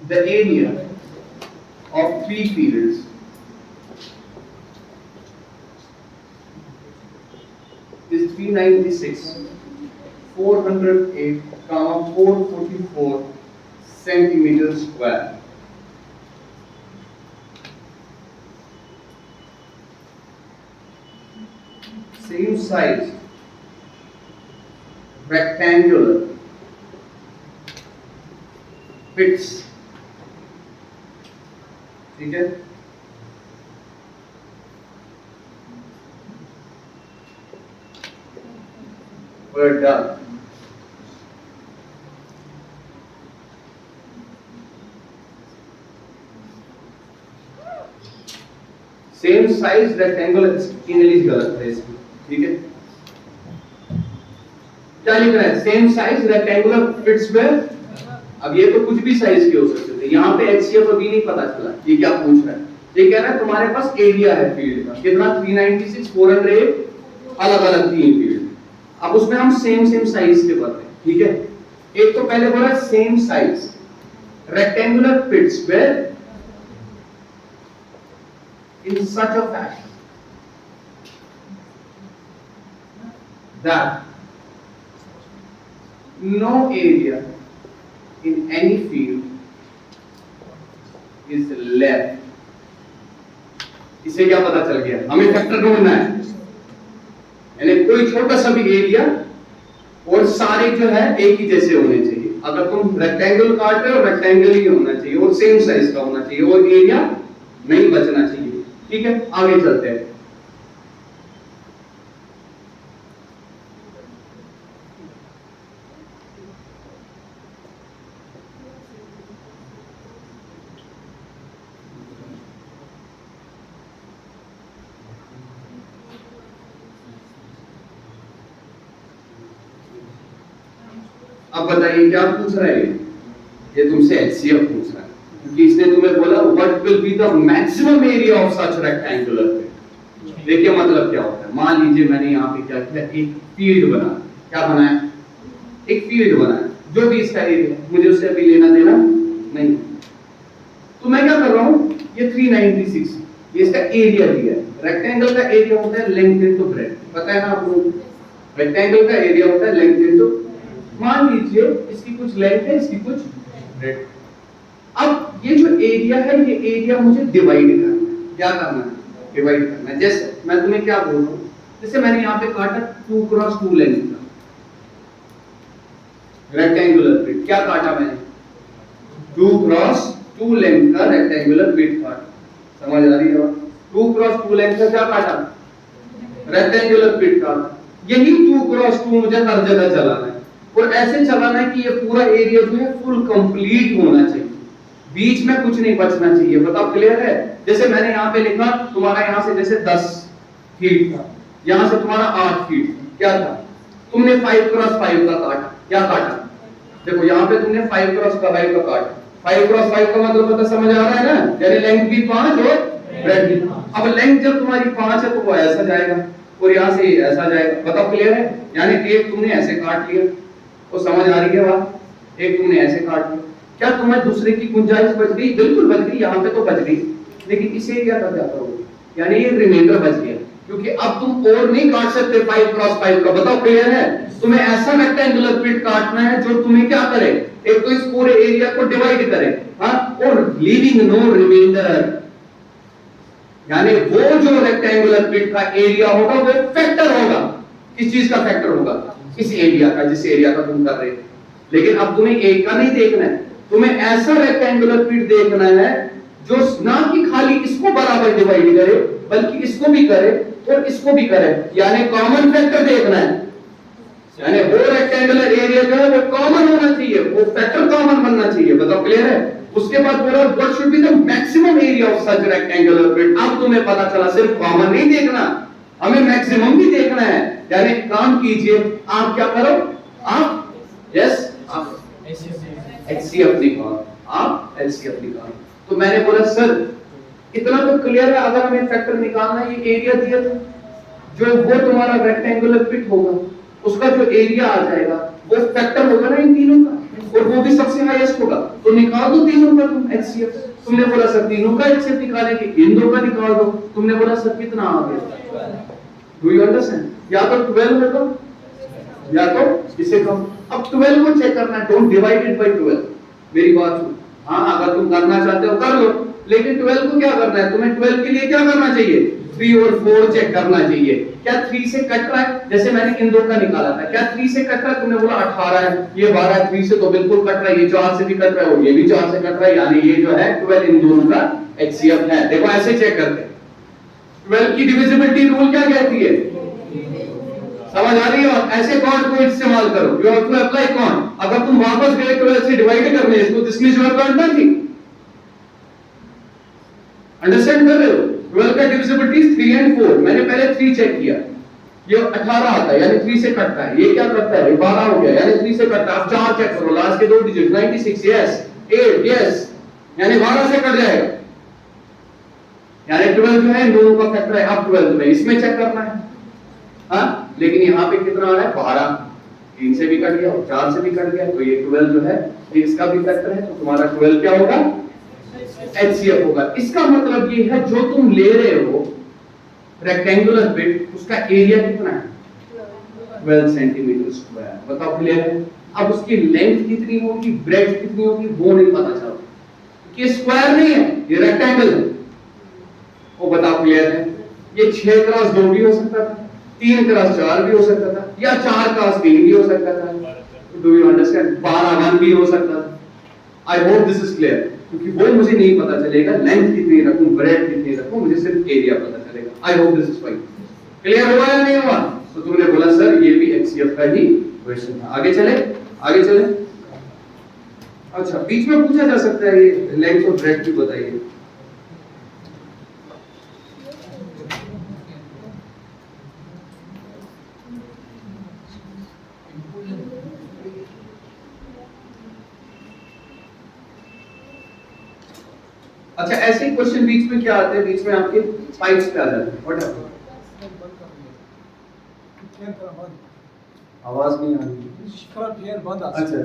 The area of 3 fields is 396, 408, 444 centimeters square. Same size rectangular pits, ठीक है, were done same size rectangular, English गलत है इसमें, ठीक है, क्या लिख रहा है, सेम साइज रेक्टेंगुलर पिट्स में। अब ये तो कुछ भी साइज के हो सकते थे, यहाँ पे एचसीएफ अभी नहीं पता चला, ये क्या पूछ रहा है, ये कह रहा है तुम्हारे पास एरिया है फील्ड का कितना, 396, 408, अलग अलग 3 फील्ड। अब उसमें हम सेम साइज के बात हैं, ठीक है। एक तो पहले बोला same size rectangular pits where in such a fashion that no area in any field is left। इसे क्या पता चल गया, हमें फैक्टर ढूंढना है, यानी कोई छोटा सा भी एरिया और सारे जो है एक ही जैसे होने चाहिए। अगर तुम रेक्टेंगल काट रहे हो रेक्टेंगल ही होना चाहिए और सेम साइज का होना चाहिए और एरिया नहीं बचना चाहिए, ठीक है। आगे चलते हैं। अब बताइए क्या पूछ रहा है, ये तुमसे एचसीएफ पूछ रहा है क्योंकि इसने तुम्हें बोला what will be the maximum area of such rectangular pit. देखिए मतलब क्या होता है, मान लीजिए मैंने यहाँ पे क्या किया, एक फील्ड बना, क्या बनाया, एक फील्ड बनाया, जो भी इसका एरिया मुझे उससे अभी लेना देना नहीं, तो मैं क्या कर रहा हूँ, ये 396 ये इसका एरिया दिया है। रेक्टेंगल का एरिया होता है लेंथ इनटू ब्रेड्थ, पता है ना आपको, रेक्टेंगल का एरिया होता है लेंथ इनटू, मान लीजिए इसकी कुछ लेंथ है इसकी कुछ ब्रेड्थ। अब ये जो एरिया है ये एरिया मुझे डिवाइड करना है, क्या करना है, डिवाइड करना है। जैसे मैं तुम्हें क्या बोल रहा हूँ, जैसे मैंने यहाँ पे काटा 2 क्रॉस 2 लेंथ का रेक्टेंगुलर पिट, क्या काटा मैंने 2 क्रॉस 2 लेंथ का रेक्टेंगुलर पिट काटा, समझ आ रही है बात? 2 क्रॉस 2 लेंथ का क्या काटा, रेक्टेंगुलर पिट काटा। यही 2 क्रॉस 2 मुझे हर जगह चलाना है और ऐसे चलाना है कि ये पूरा एरिया जो है फुल कंप्लीट होना चाहिए, बीच में कुछ नहीं बचना चाहिए। बताओ क्लियर है? जैसे मैंने यहाँ पे लिखा तुम्हारा यहाँ से जैसे 10 फीट था, यहाँ से तुम्हारा 8 फीट क्या था, तुमने 5 क्रॉस 5 का काटा, क्या काटा, देखो यहाँ पे तुमने 5 क्रॉस 5 का काटा, 5 क्रॉस 5 का मतलब पता समझ आ रहा है ना, यानी लेंथ भी 5 और ब्रेड्थ भी। अब लेंथ जब तुम्हारी 5 है तो वो ऐसा जाएगा और यहाँ से ऐसा जाएगा। बताओ क्लियर है? यानी एक तुमने ऐसे काट लिया, वो समझ आ रही है बात, एक तुमने ऐसे काट लिया, क्या तुम्हें दूसरे की गुंजाइश बच गई? बिल्कुल बच गई, यहाँ पे तो बच गई, लेकिन इस एरिया का क्या करोगे, यानी ये रिमाइंडर बच गया, क्योंकि अब तुम और नहीं काट सकते 5 क्रॉस 5 का। बताओ क्लियर है? तुम्हें ऐसा रेक्टेंगुलर पिट काटना है जो तुम्हें क्या करे, एक तो इस पूरे एरिया को डिवाइड करे, हाँ, और लीविंग नो रिमाइंडर, यानी वो जो रेक्टेंगुलर पिट का एरिया होगा वो फैक्टर होगा, किस चीज का फैक्टर होगा, इस एरिया का, जिस एरिया का तुम कर रहे थे। लेकिन अब तुम्हें एक का नहीं देखना है, तुम्हें ऐसा रेक्टेंगुलर पिट देखना है जो ना कि खाली इसको बराबर डिवाइड करे बल्कि इसको भी करे और इसको भी करे, यानी कॉमन फैक्टर देखना है, यानी वो रेक्टेंगुलर एरिया जो है वो कॉमन होना चाहिए, वो फैक्टर कॉमन बनना चाहिए। बताओ क्लियर है? उसके बाद बोला what should be the maximum area of such rectangular pit. अब तुम्हें पता चला सिर्फ कॉमन नहीं देखना, हमें मैक्सिमम भी देखना है, यानी काम कीजिए, आप क्या करो, आप यस एचसीएफ निकालो, आप एचसीएफ निकालो। तो मैंने बोला सर इतना तो क्लियर है, अगर हमें फैक्टर निकालना है, ये एरिया दिया था जो वो तुम्हारा रेक्टेंगुलर पिट होगा, उसका जो एरिया आ जाएगा वो फैक्टर होगा ना इन तीनों का, और वो भी सबसे हाईएस्ट होगा, तो निकाल दो तीनों का तुम एचसीएफ। तुमने बोला सर तीनों का एचसीएफ निकालेंगे, इन दो का निकाल दो। तुमने बोला सर कितना आ गया, डू यू अंडरस्टैंड? या तो 12 होगा या तो इससे कम। अब 12 को चेक करना है, डोंट डिवाइड इट बाय 12, मेरी बात सुनो, हाँ अगर तुम करना चाहते हो कर लो, लेकिन 12 को क्या करना है, तुम्हें 12 के लिए क्या करना चाहिए, 3 और 4 चेक करना चाहिए, क्या 3 से कट रहा है, जैसे मैंने इन दो का निकाला था, क्या 3 से कट रहा है, तुमने बोला 18 है, ये 12 है, 3 से तो बिल्कुल कट रहा है, ये 4 से भी कट रहा है और ये भी 4 से कट रहा है, यानी ये जो है 12 इन दोनों का एचसीएफ है। देखो ऐसे चेक करते हैं, 12 की डिविजिबिलिटी रूल क्या कहती है, समझ आ रही है? ऐसे कॉन्ट को इस्तेमाल करो, you have to apply count. अगर तुम वापस गए 12 से डिवाइड करने इसको, this means you have learned nothing. Understand कर रहे हो? 12 का डिविजिबिलिटी 3 एंड 4, मैंने पहले 3 चेक किया, ये 18 आता है यानी 3 से कटता है, ये क्या करता है, 12 हो गया यानी 3 से कटता है। अब 4 चेक करो, लास्ट के 2 डिजिट 96, यस 8, यस, यानी 12 से कट जाएगा, यानी 12 जो है इन दोनों का फैक्टर है। अब 12 में इसमें चेक करना है, हाँ, लेकिन यहाँ पे कितना आ रहा है, 12, 3 से भी कट गया और 4 से भी कट गया, तो ये 12 जो है इसका भी फैक्टर है, तो तुम्हारा 12 क्या होगा, एचसीएफ होगा। इसका मतलब ये है जो तुम ले रहे हो रेक्टेंगुलर पिट, उसका एरिया कितना है, 12 सेंटीमीटर स्क्वायर। बताओ क्लियर है? अब उसकी लेंथ कितनी होगी, ब्रेड्थ कितनी होगी, वो नहीं पता चला, कि स्क्वायर नहीं है, ये रेक्टेंगल है। वो बताओ क्लियर है? ये 6 क्रॉस 2 भी हो सकता था, 3 क्रॉस 4 भी हो सकता था, या 4 क्रॉस 3 भी हो सकता था, डू यू अंडरस्टैंड, 12 1 भी हो सकता था। I hope this is clear, क्योंकि वो मुझे नहीं पता चलेगा लेंथ कितनी रखूं, ब्रेड्थ कितनी रखूं, मुझे सिर्फ एरिया पता चलेगा। I hope this is fine. Clear हुआ या नहीं हुआ? तो तुमने बोला सर ये भी एचसीएफ का ही क्वेश्चन था। आगे चले, आगे चले। अच्छा, बीच में पूछा जा सकता है ये लेंथ और ब्रेड्थ भी बताइए। अच्छा, ऐसे क्वेश्चन बीच में क्या आते हैं, बीच में आपके पाइप्स पे आ जाते हैं। What happens? आवाज नहीं आ रही। अच्छा अच्छा,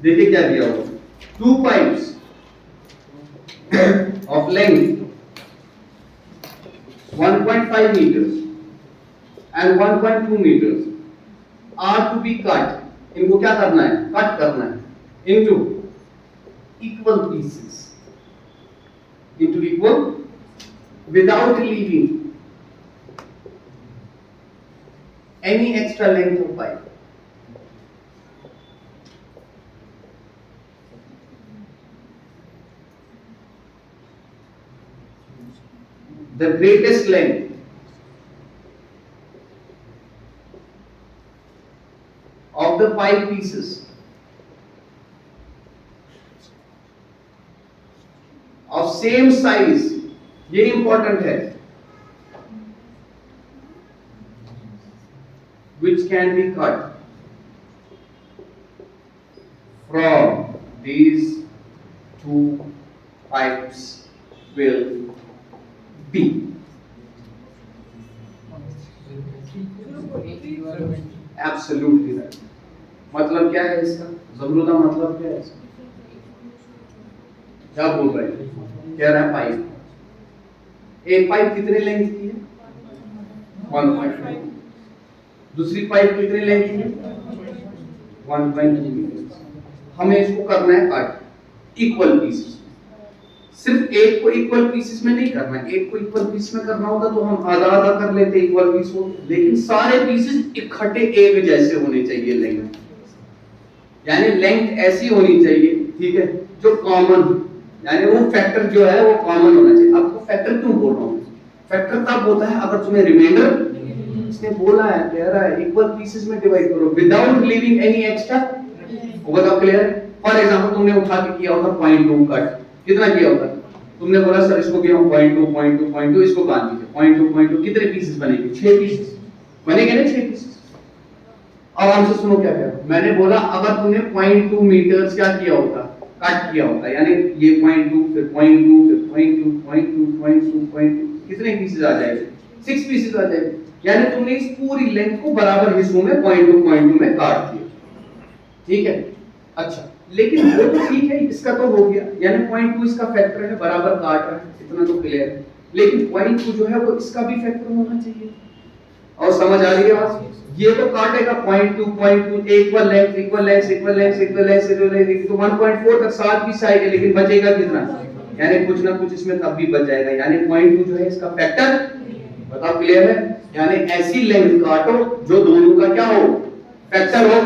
देखिए क्या दिया हुआ, 2 pipes of length 1.5 meters and 1.2 meters are to be cut. इनको क्या करना है, कट करना है into equal pieces, into equal without leaving any extra length of pipe. The greatest length of the pipe pieces of same size, ये important है, which can be cut from these two pipes will be absolutely right. मतलब क्या है इसका? ज़बरुल्लाह मतलब क्या है इसका? क्या बोल रहे हैं? कह रहा है पाइप, एक पाइप कितने लेंथ की है? 1.5. दूसरी पाइप कितने लेंथ की है? 1.2 मीटर. हमें इसको करना है कट इक्वल पीसेस. सिर्फ एक को इक्वल पीसेस में नहीं करना है. एक को इक्वल पीस में करना होता तो हम आधा आधा कर लेते इक्वल पीस हो, लेकिन सारे पीसेस इकट्ठे एक जैसे होने चाहिए लेंथ. यानी लेंथ ऐसी होनी चाहिए, ठीक है, जो कॉमन, यानी वो फैक्टर जो है वो कॉमन होना चाहिए. आपको फैक्टर क्यों बोल रहा हूँ? फैक्टर तब होता है अगर तुम्हें रिमाइंडर, इसने बोला है, कह रहा है इक्वल पीसेस में डिवाइड करो विदाउट लीविंग एनी एक्स्ट्रा. वो बताओ क्लियर है? फॉर एग्जांपल तुमने उठा के किया होगा 0.2 कट, कितना किया होगा? तुमने बोला सर इसको किया 0.2 इसको बांध दीजिए. 0.2 कितने पीसेस बनेंगे? 6 पीसेस बनेंगे ना, 6 पीसेस. अब हमसे सुनो क्या कह, मैंने बोला अगर तुमने 0.2 मीटर क्या किया होता, कट किया होता, यानी ये 0.2 फिर 0.2 फिर 0.2 कितने पीसेस आ जाएंगे? 6 पीसेस आ जाएंगे. यानी तुमने इस पूरी लेंथ को बराबर हिस्सों में 0.2 में काट दिया. ठीक है, अच्छा, लेकिन वो तो ठीक है, इसका तो हो गया, यानी 0.2 इसका फैक्टर है, बराबर काट रहा है, इतना तो क्लियर है. लेकिन 0.2 जो है वो इसका भी फैक्टर होना चाहिए. और समझ आ रही है बात? ये तो काटेगा 0.2 इक्वल लेंथ तो 1.4 तक 7 पीस आएगा, लेकिन बचेगा कितना? यानी कुछ ना कुछ इसमें तब भी बच जाएगा. यानी 0.2 जो है इसका फैक्टर, बताओ क्लियर है? यानी ऐसी लेंथ काटो जो दोनों का क्या हो, फैक्टर हो.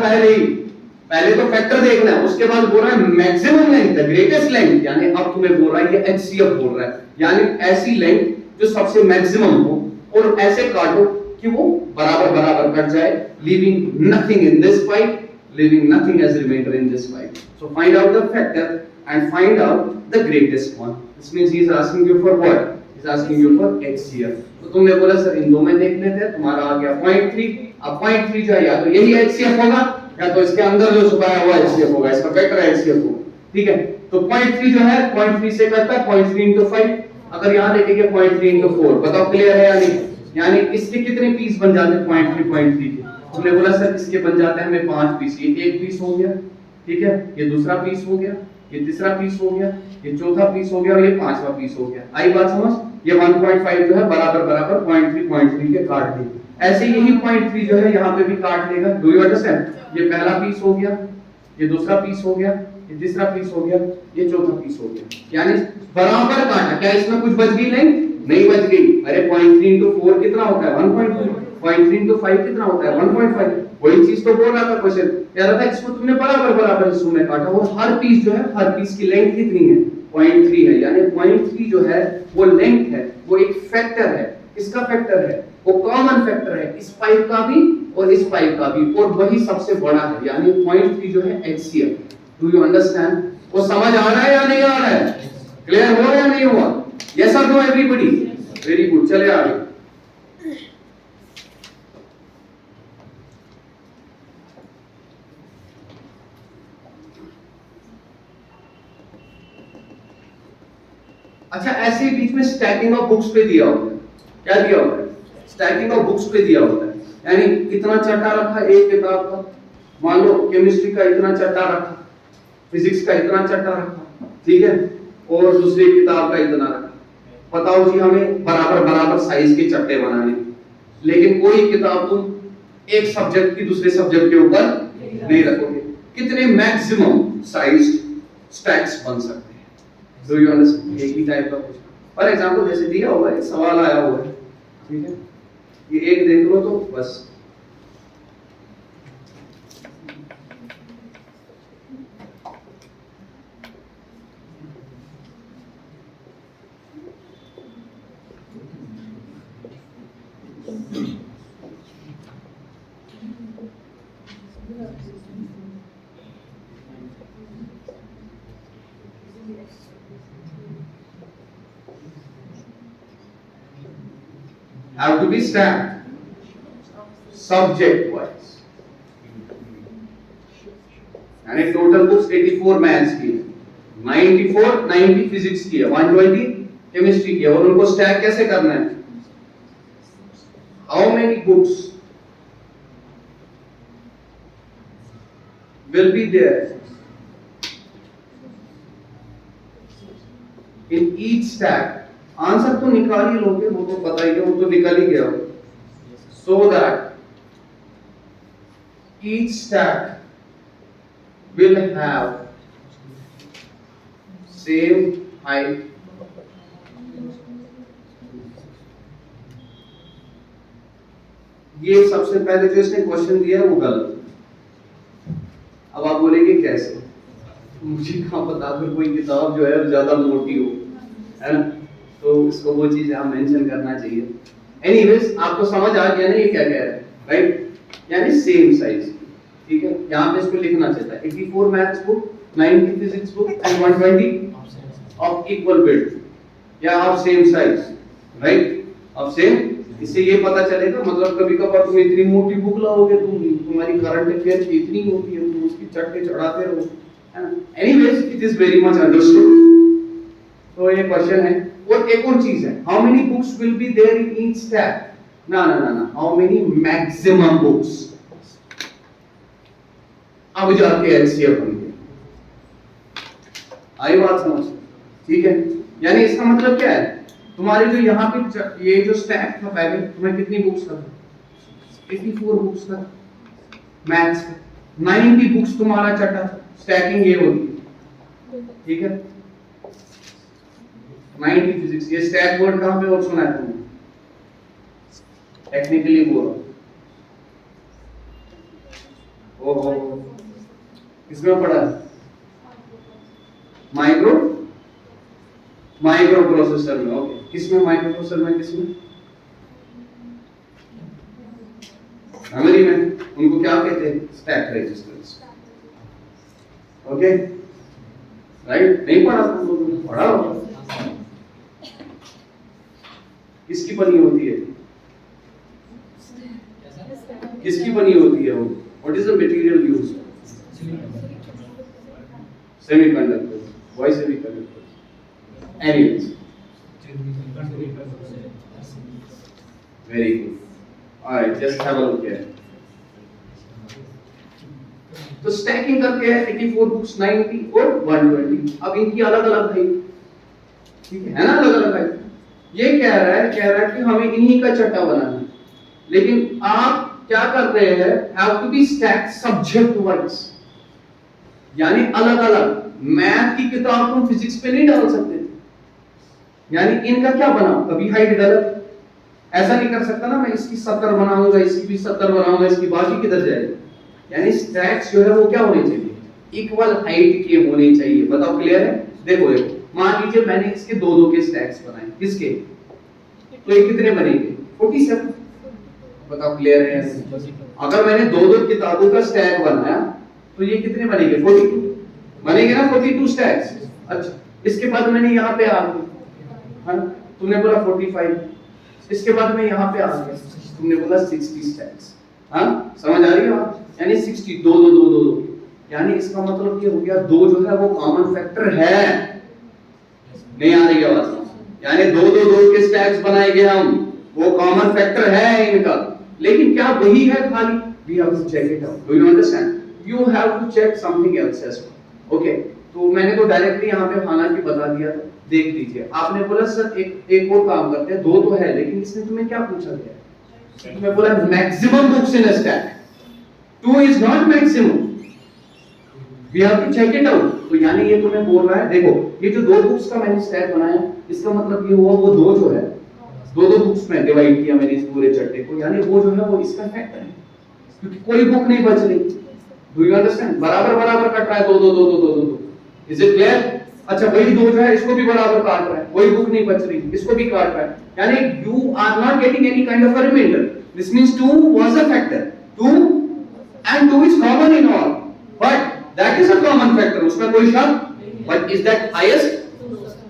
पहले तो फैक्टर देखना है, उसके बाद बोल रहा है maximum length, the greatest length. यानी अब तुम्हें बोल रहा है ये HCF बोल रहा है, यानी ऐसी लेंथ जो सबसे मैक्सिमम हो, और ऐसे काटो कि वो बराबर कट जाए, leaving nothing in this pipe, leaving nothing as remainder in this pipe. So find out the factor and find out the greatest one. This means he is asking you for what? He is asking you for HCF. तो तुमने बोला sir इन दो में देख लेते हैं, तुम्हारा आ गया 0.3. अब 0.3 जो है या तो यही HCF होगा या तो इसके अंदर जो छुपाया हुआ HCF होगा, इसका फैक्टर HCF होगा. ठीक है, तो 0.3 जो है 0.3 से करता है 0.3 into 5. अगर यहाँ देखेंगे 0.3 into 4, बताओ क्लियर है या नहीं? यानी इसके कितने पीस बन जाते हैं? 0.3 के. तुमने बोला सर इसके बन जाते हैं हमें 5 पीस. ये एक पीस हो गया, ठीक है, ये दूसरा पीस हो गया, ये तीसरा पीस हो गया, ये चौथा पीस हो गया और ये पांचवा पीस हो गया. आई बात समझ? ये 1.5 जो है बराबर 0.3 के काट दी. ऐसे यही 0.3 जो है यहाँ पे भी काट लेगा. Do you understand? ये पहला पीस हो गया, ये दूसरा पीस हो गया, ये तीसरा पीस हो गया, ये चौथा पीस हो गया. यानी बराबर काटा. क्या इसमें कुछ बच गई लेंथ? नहीं बच गई. अरे 0.3 into 4 कितना होता है? 1.2. 0.3 into 5 कितना होता है? 1.5. वही चीज तो बोल रहा था क्वेश्चन, कह रहा था इसको तुमने बराबर हिस्सों में काटा, और हर पीस जो है, हर पीस की लेंथ कितनी है? 0.3 है. यानी 0.3 जो है वो लेंथ है, वो एक फैक्टर है. इसका फैक्टर है, वो कॉमन फैक्टर है, इस पाइप का भी और इस पाइप का भी, और वही सबसे बड़ा है. यानी 0.3 जो है HCF. Do you understand? वो समझ आ रहा है या नहीं आ रहा है? क्लियर हो रहा है या नहीं हुआ? यस और नो एवरीबॉडी? Very good. चले आगे. अच्छा, ऐसे बीच में स्टैकिंग ऑफ बुक्स पे दिया होता है. क्या दिया होता है? स्टैकिंग ऑफ बुक्स पे दिया होता है. यानी इतना चट्टा रखा एक किताब का, मान लो केमिस्ट्री का इतना चट्टा रखा, फिजिक्स का इतना चट्टा रखा, ठीक है, और दूसरी किताब का इतना रखा. बताओ जी हमें बराबर साइज के चट्टे बनाने, लेकिन कोई किताब तुम एक सब्जेक्ट की दूसरे सब्जेक्ट के ऊपर नहीं रखोगे. कितने मैक्सिमम साइज स्टैक्स बन सकते हैं? Do you understand? एक ही टाइप का क्वेश्चन. फॉर एग्जाम्पल जैसे दिया हुआ है, सवाल आया हुआ है, ठीक है, ये एक देख लो तो बस। Have to be stacked subject wise, यानी टोटल बुक्स 84 मैथ्स की है, 90 फिजिक्स की है, 120 केमिस्ट्री की है, और उनको स्टैक कैसे करना है? How many books will be there in each stack? Answer तो निकाल ही लोगे, वो तो पता ही है, वो तो निकल ही गया, so that each stack will have same height. ये सबसे पहले जो इसने क्वेश्चन दिया है वो गलत। अब आप बोलेंगे कैसे? मुझे कहाँ पता, फिर कोई किताब जो है ज्यादा मोटी हो, है ना, तो इसको वो चीज यहाँ मेंशन करना चाहिए। एनीवेज आपको समझ आ गया ना ये क्या कह रहा है, राइट? यानी सेम साइज, ठीक है, यहाँ पे इसको लिखना चाहिए 84 maths book, 90 physics book and 120 of equal width या of same size, right, of same. इससे ये पता चलेगा, मतलब कभी कभार तुम इतनी मोटी बुक लाओगे, तुम्हारी करंट अफेयर इतनी होती है, तुम उसकी चढ़ चढ़ाते रहो, है ना। Anyways it is very much understood. तो ये क्वेश्चन है। और एक और चीज है, how many books will be there in each stack? ना ना ना ना, हाउ मेनी मैक्सिमम बुक्स। अब जाके एलसीएम बन गया, आई बात समझ, ठीक है। यानी इसका मतलब क्या है, तुम्हारे जो यहाँ पे ये जो स्टैक था पहले, तुम्हें कितनी बुक्स था? 84 बुक्स था मैथ्स का, 90 बुक्स तुम्हारा चटा, स्टैकिंग ये होगी, ठीक है। 90 फिजिक्स, ये स्टैक वर्ड कहाँ पे और सुना है तुमने? टेक्निकली बोलो, ओहो, किसमें पढ़ा है? माइक्रो प्रोसेसर में, ओके। किसमें माइक्रो प्रोसेसर में, किसमें? मेमोरी में। उनको क्या कहते हैं? Stack registers, okay, right. नहीं पढ़ा तुम लोगों ने? पढ़ा होगा। किसकी बनी होती है? किसकी बनी होती है वो? What is the material used? Semiconductor, why semiconductor? Anyways, very good. All right, just have a look here. तो स्टैकिंग करके है 84 बुक्स, 90 और 120। अब इनकी अलग अलग है, ठीक है ना, अलग अलग है। ये कह रहा है कि हमें इन्हीं का चट्टा बनाना है, लेकिन आप क्या कर रहे हैं? Have to be stacked subject wise, यानी अलग अलग। मैथ की किताब तुम फिजिक्स पे नहीं डाल सकते, यानी इनका क्या बनाओ, कभी हाइट गलत, ऐसा नहीं कर सकता ना, मैं इसकी 70 बनाऊंगा, इसकी भी 70 बनाऊंगा, इसकी बाकी किधर जाएगी? यानी स्टैक्स जो है वो क्या होने चाहिए? इक्वल हाइट के होने चाहिए। बताओ, क्लियर है? देखो देखो, मान लीजिए मैंने इसके दो दो के स्टैक्स बनाए, किसके? तो ये कितने बनेंगे? 47। बताओ, क्लियर है? अगर मैंने दो दो किताबों का स्टैक बनाया तो ये कितने बनेंगे? 42 बनेंगे ना, 42 स्टैक्स। अच्छा, इसके बाद मैंने यहाँ पे आ गया, हाँ, तुमने बोला 45, इसके बाद मैं यहाँ पे आ गया, तुमने बोला 60 स्टैक्स। हाँ, समझ आ रही है बात? यानी 60, दो दो दो दो दो, यानी इसका मतलब ये हो गया, दो जो है वो कॉमन फैक्टर है। नहीं आ रही है बात? यानी दो दो दो के स्टैक्स बनाएंगे हम, वो कॉमन फैक्टर है इनका। लेकिन क्या वही है खाली? We have to check it out. Do you understand? You have to check something else as well. Okay, तो मैंने तो डायरेक्टली यहाँ पे हालांकि बता दिया था, देख लीजिए। आपने बोला सर एक और काम करते हैं, दो तो है, लेकिन इसने तुम्हें क्या पूछा गया? तुम्हें बोला maximum books in a stack, 2 is not maximum. We have to check it out. तो यानी ये तुम्हें बोल रहा है, देखो ये जो दो बुक्स का मैंने स्टैक बनाया, इसका मतलब ये हुआ वो दो जो है दो बुक्स में डिवाइड किया मैंने इस पूरे चट्टे को, यानी वो जो है वो इसका फैक्टर है, क्योंकि कोई बुक नहीं बच रही। Do you understand? बराबर बराबर कट रहा है, दो दो दो दो दो दो। Is it clear? अच्छा वही दो जो है इसको भी बराबर काट रहा है, कोई बुक नहीं बच रही, इसको भी काट रहा है, यानी you are not getting any kind of a reminder. This means 2 was a factor, 2 and 2 is common in all, but that is a common factor, उसमें कोई शक, but is that highest?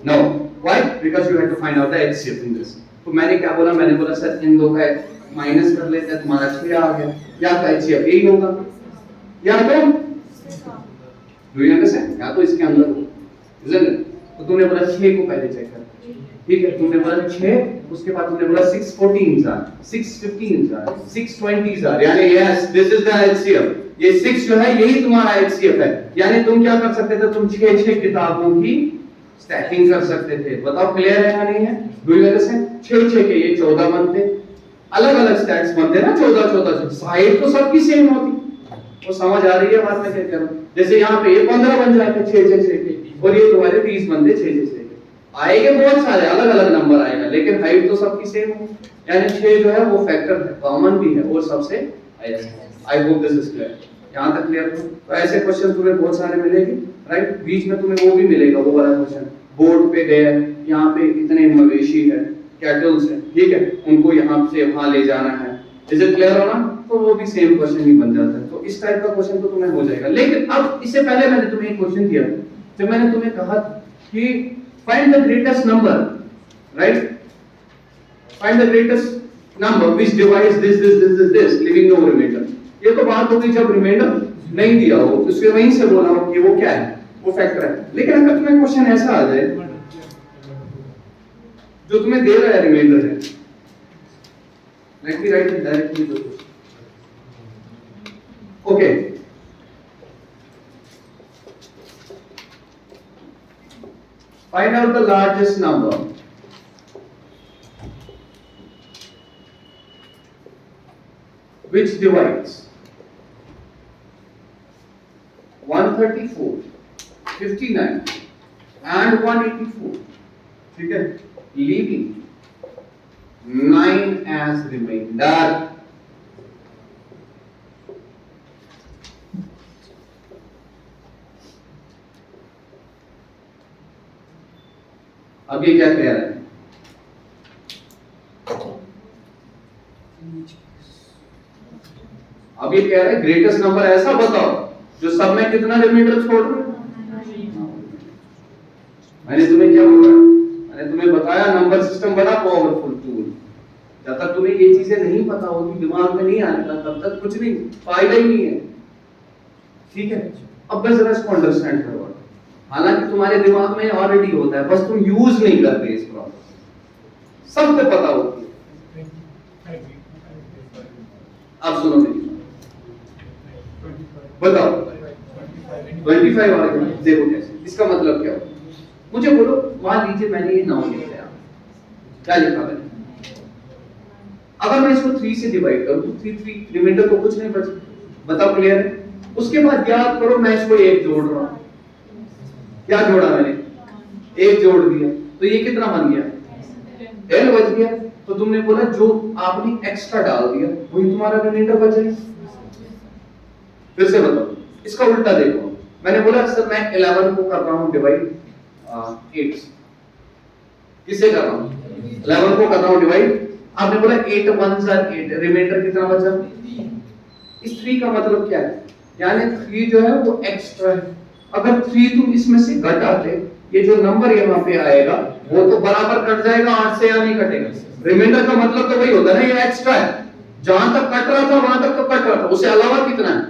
No. Why? Because you have to find out the HCF in this. तो मैंने क्या बोला, मैंने बोला sir इन दो का माइनस कर लेते हैं, तुम्हारा 6 आ गया, या तो HCF यही होगा, या तो डू यू अंडरस्टैंड, या तो इसके अंदर हो, isn't it? तो तुमने बोला 6 को पहले चेक कर, ठीक है, तुमने बोला 6, उसके बाद तुमने बोला 6 14s are, 6 15s are, 6 20s are, यानी yes this is the HCF। ये 6 जो है यही तुम्हारा HCF है, यानी तुम क्या कर सकते थे, तुम 6 किताबों की स्टैकिंग कर सकते थे। बताओ क्लियर है या नहीं है? Do you understand? 6 के ये 14 बनते, अलग अलग स्टैक्स बनते ना, 14 साइड तो सबकी सेम होती। वो समझ आ रही है बात मैं क्या कह रहा हूं? जैसे यहाँ पे ये 15 बन जाते 6 के, और ये तुम्हारे 30 बनते 6 के। आएंगे बहुत सारे अलग अलग नंबर आएगा, लेकिन हाइट तो सबकी सेम हो, यानी 6 जो है वो फैक्टर है, कॉमन भी है और सबसे हाईएस्ट है। I hope this is clear. यहां तक क्लियर हो? तो ऐसे क्वेश्चन तुम्हें बहुत सारे मिलेंगे, राइट? बीच में तुम्हें वो भी मिलेगा, वो वाला क्वेश्चन, बोर्ड पे गए, यहाँ पे इतने मवेशी है, कैटल्स है, ठीक है, उनको यहाँ से वहां ले जाना है, इज इट क्लियर हो ना? तो वो भी सेम क्वेश्चन ही बन जाता है। तो इस टाइप का क्वेश्चन तो तुम्हें हो जाएगा। लेकिन अब इससे पहले मैंने तुम्हें एक क्वेश्चन दिया, जब मैंने तुम्हें कहा कि find the greatest number, right? Find the greatest number which divides this, leaving no remainder. ये तो बात होगी जब रिमाइंडर नहीं दिया हो, तो उसके वहीं से बोला हो कि वो क्या है, वो फैक्टर है। लेकिन अगर तुम्हें क्वेश्चन ऐसा आ जाए जो तुम्हें दे रहा है रिमाइंडर है, let me right it directly. Okay, find out the largest number which divides 134, 59 and 184, ठीक है, leaving 9 as remainder। अब ये क्या कह रहा है? अब ये कह रहा है ग्रेटेस्ट नंबर ऐसा बताओ जो सब में कितना रिमाइंडर छोड़ रहे हैं। मैंने तुम्हें क्या बोला? मैंने तुम्हें बताया नंबर सिस्टम बड़ा पावरफुल टूल। जब तक तुम्हें ये चीजें नहीं पता होगी, दिमाग में नहीं आएगा, तब तक कुछ नहीं, फायदा ही नहीं है, ठीक है? अब बस जरा इसको अंडरस्टैंड करो। हालांकि तुम्हारे दिमाग में ऑलरेडी होता है, बस तुम यूज नहीं करते इस प्रॉब्लम, सबको पता होती है। अब सुनो मेरी, बताओ 25 आ गया, देखो कैसे, इसका मतलब क्या हो? मुझे बोलो, मान लीजिए मैंने ये 9 लिख लिया, क्या लिखा मैंने? अगर मैं इसको 3 से डिवाइड करूं तो 3 रिमाइंडर तो कुछ नहीं बचा। बताओ क्लियर है? उसके बाद याद करो, मैं इसको 1 जोड़ रहा हूं, क्या जोड़ा मैंने? 1 जोड़ दिया, तो ये कितना बन गया? l बच गया। तो तुमने बोला जो आपने एक्स्ट्रा डाल दिया वही तुम्हारा रिमाइंडर बच जाएगा। फिर से बताओ, इसका उल्टा देखो, मैंने बोला सर मैं 11 को कर रहा हूं डिवाइड 8 से, किससे कर रहा हूं? 11 को कर रहा हूं डिवाइड, आपने बोला 8 1s are 8, रिमाइंडर कितना बचा? इस 3 का मतलब क्या है? यानी 3 जो है वो एक्स्ट्रा है। अगर 3 तुम इसमें से घटाते, ये जो नंबर यहाँ पे आएगा वो तो बराबर कट जाएगा 8 से, या नहीं कटेगा? रिमाइंडर का मतलब तो वही होता है ना, ये एक्स्ट्रा है, जहां तक कट रहा था वहां तक तो कट रहा था, उससे अलावा कितना है?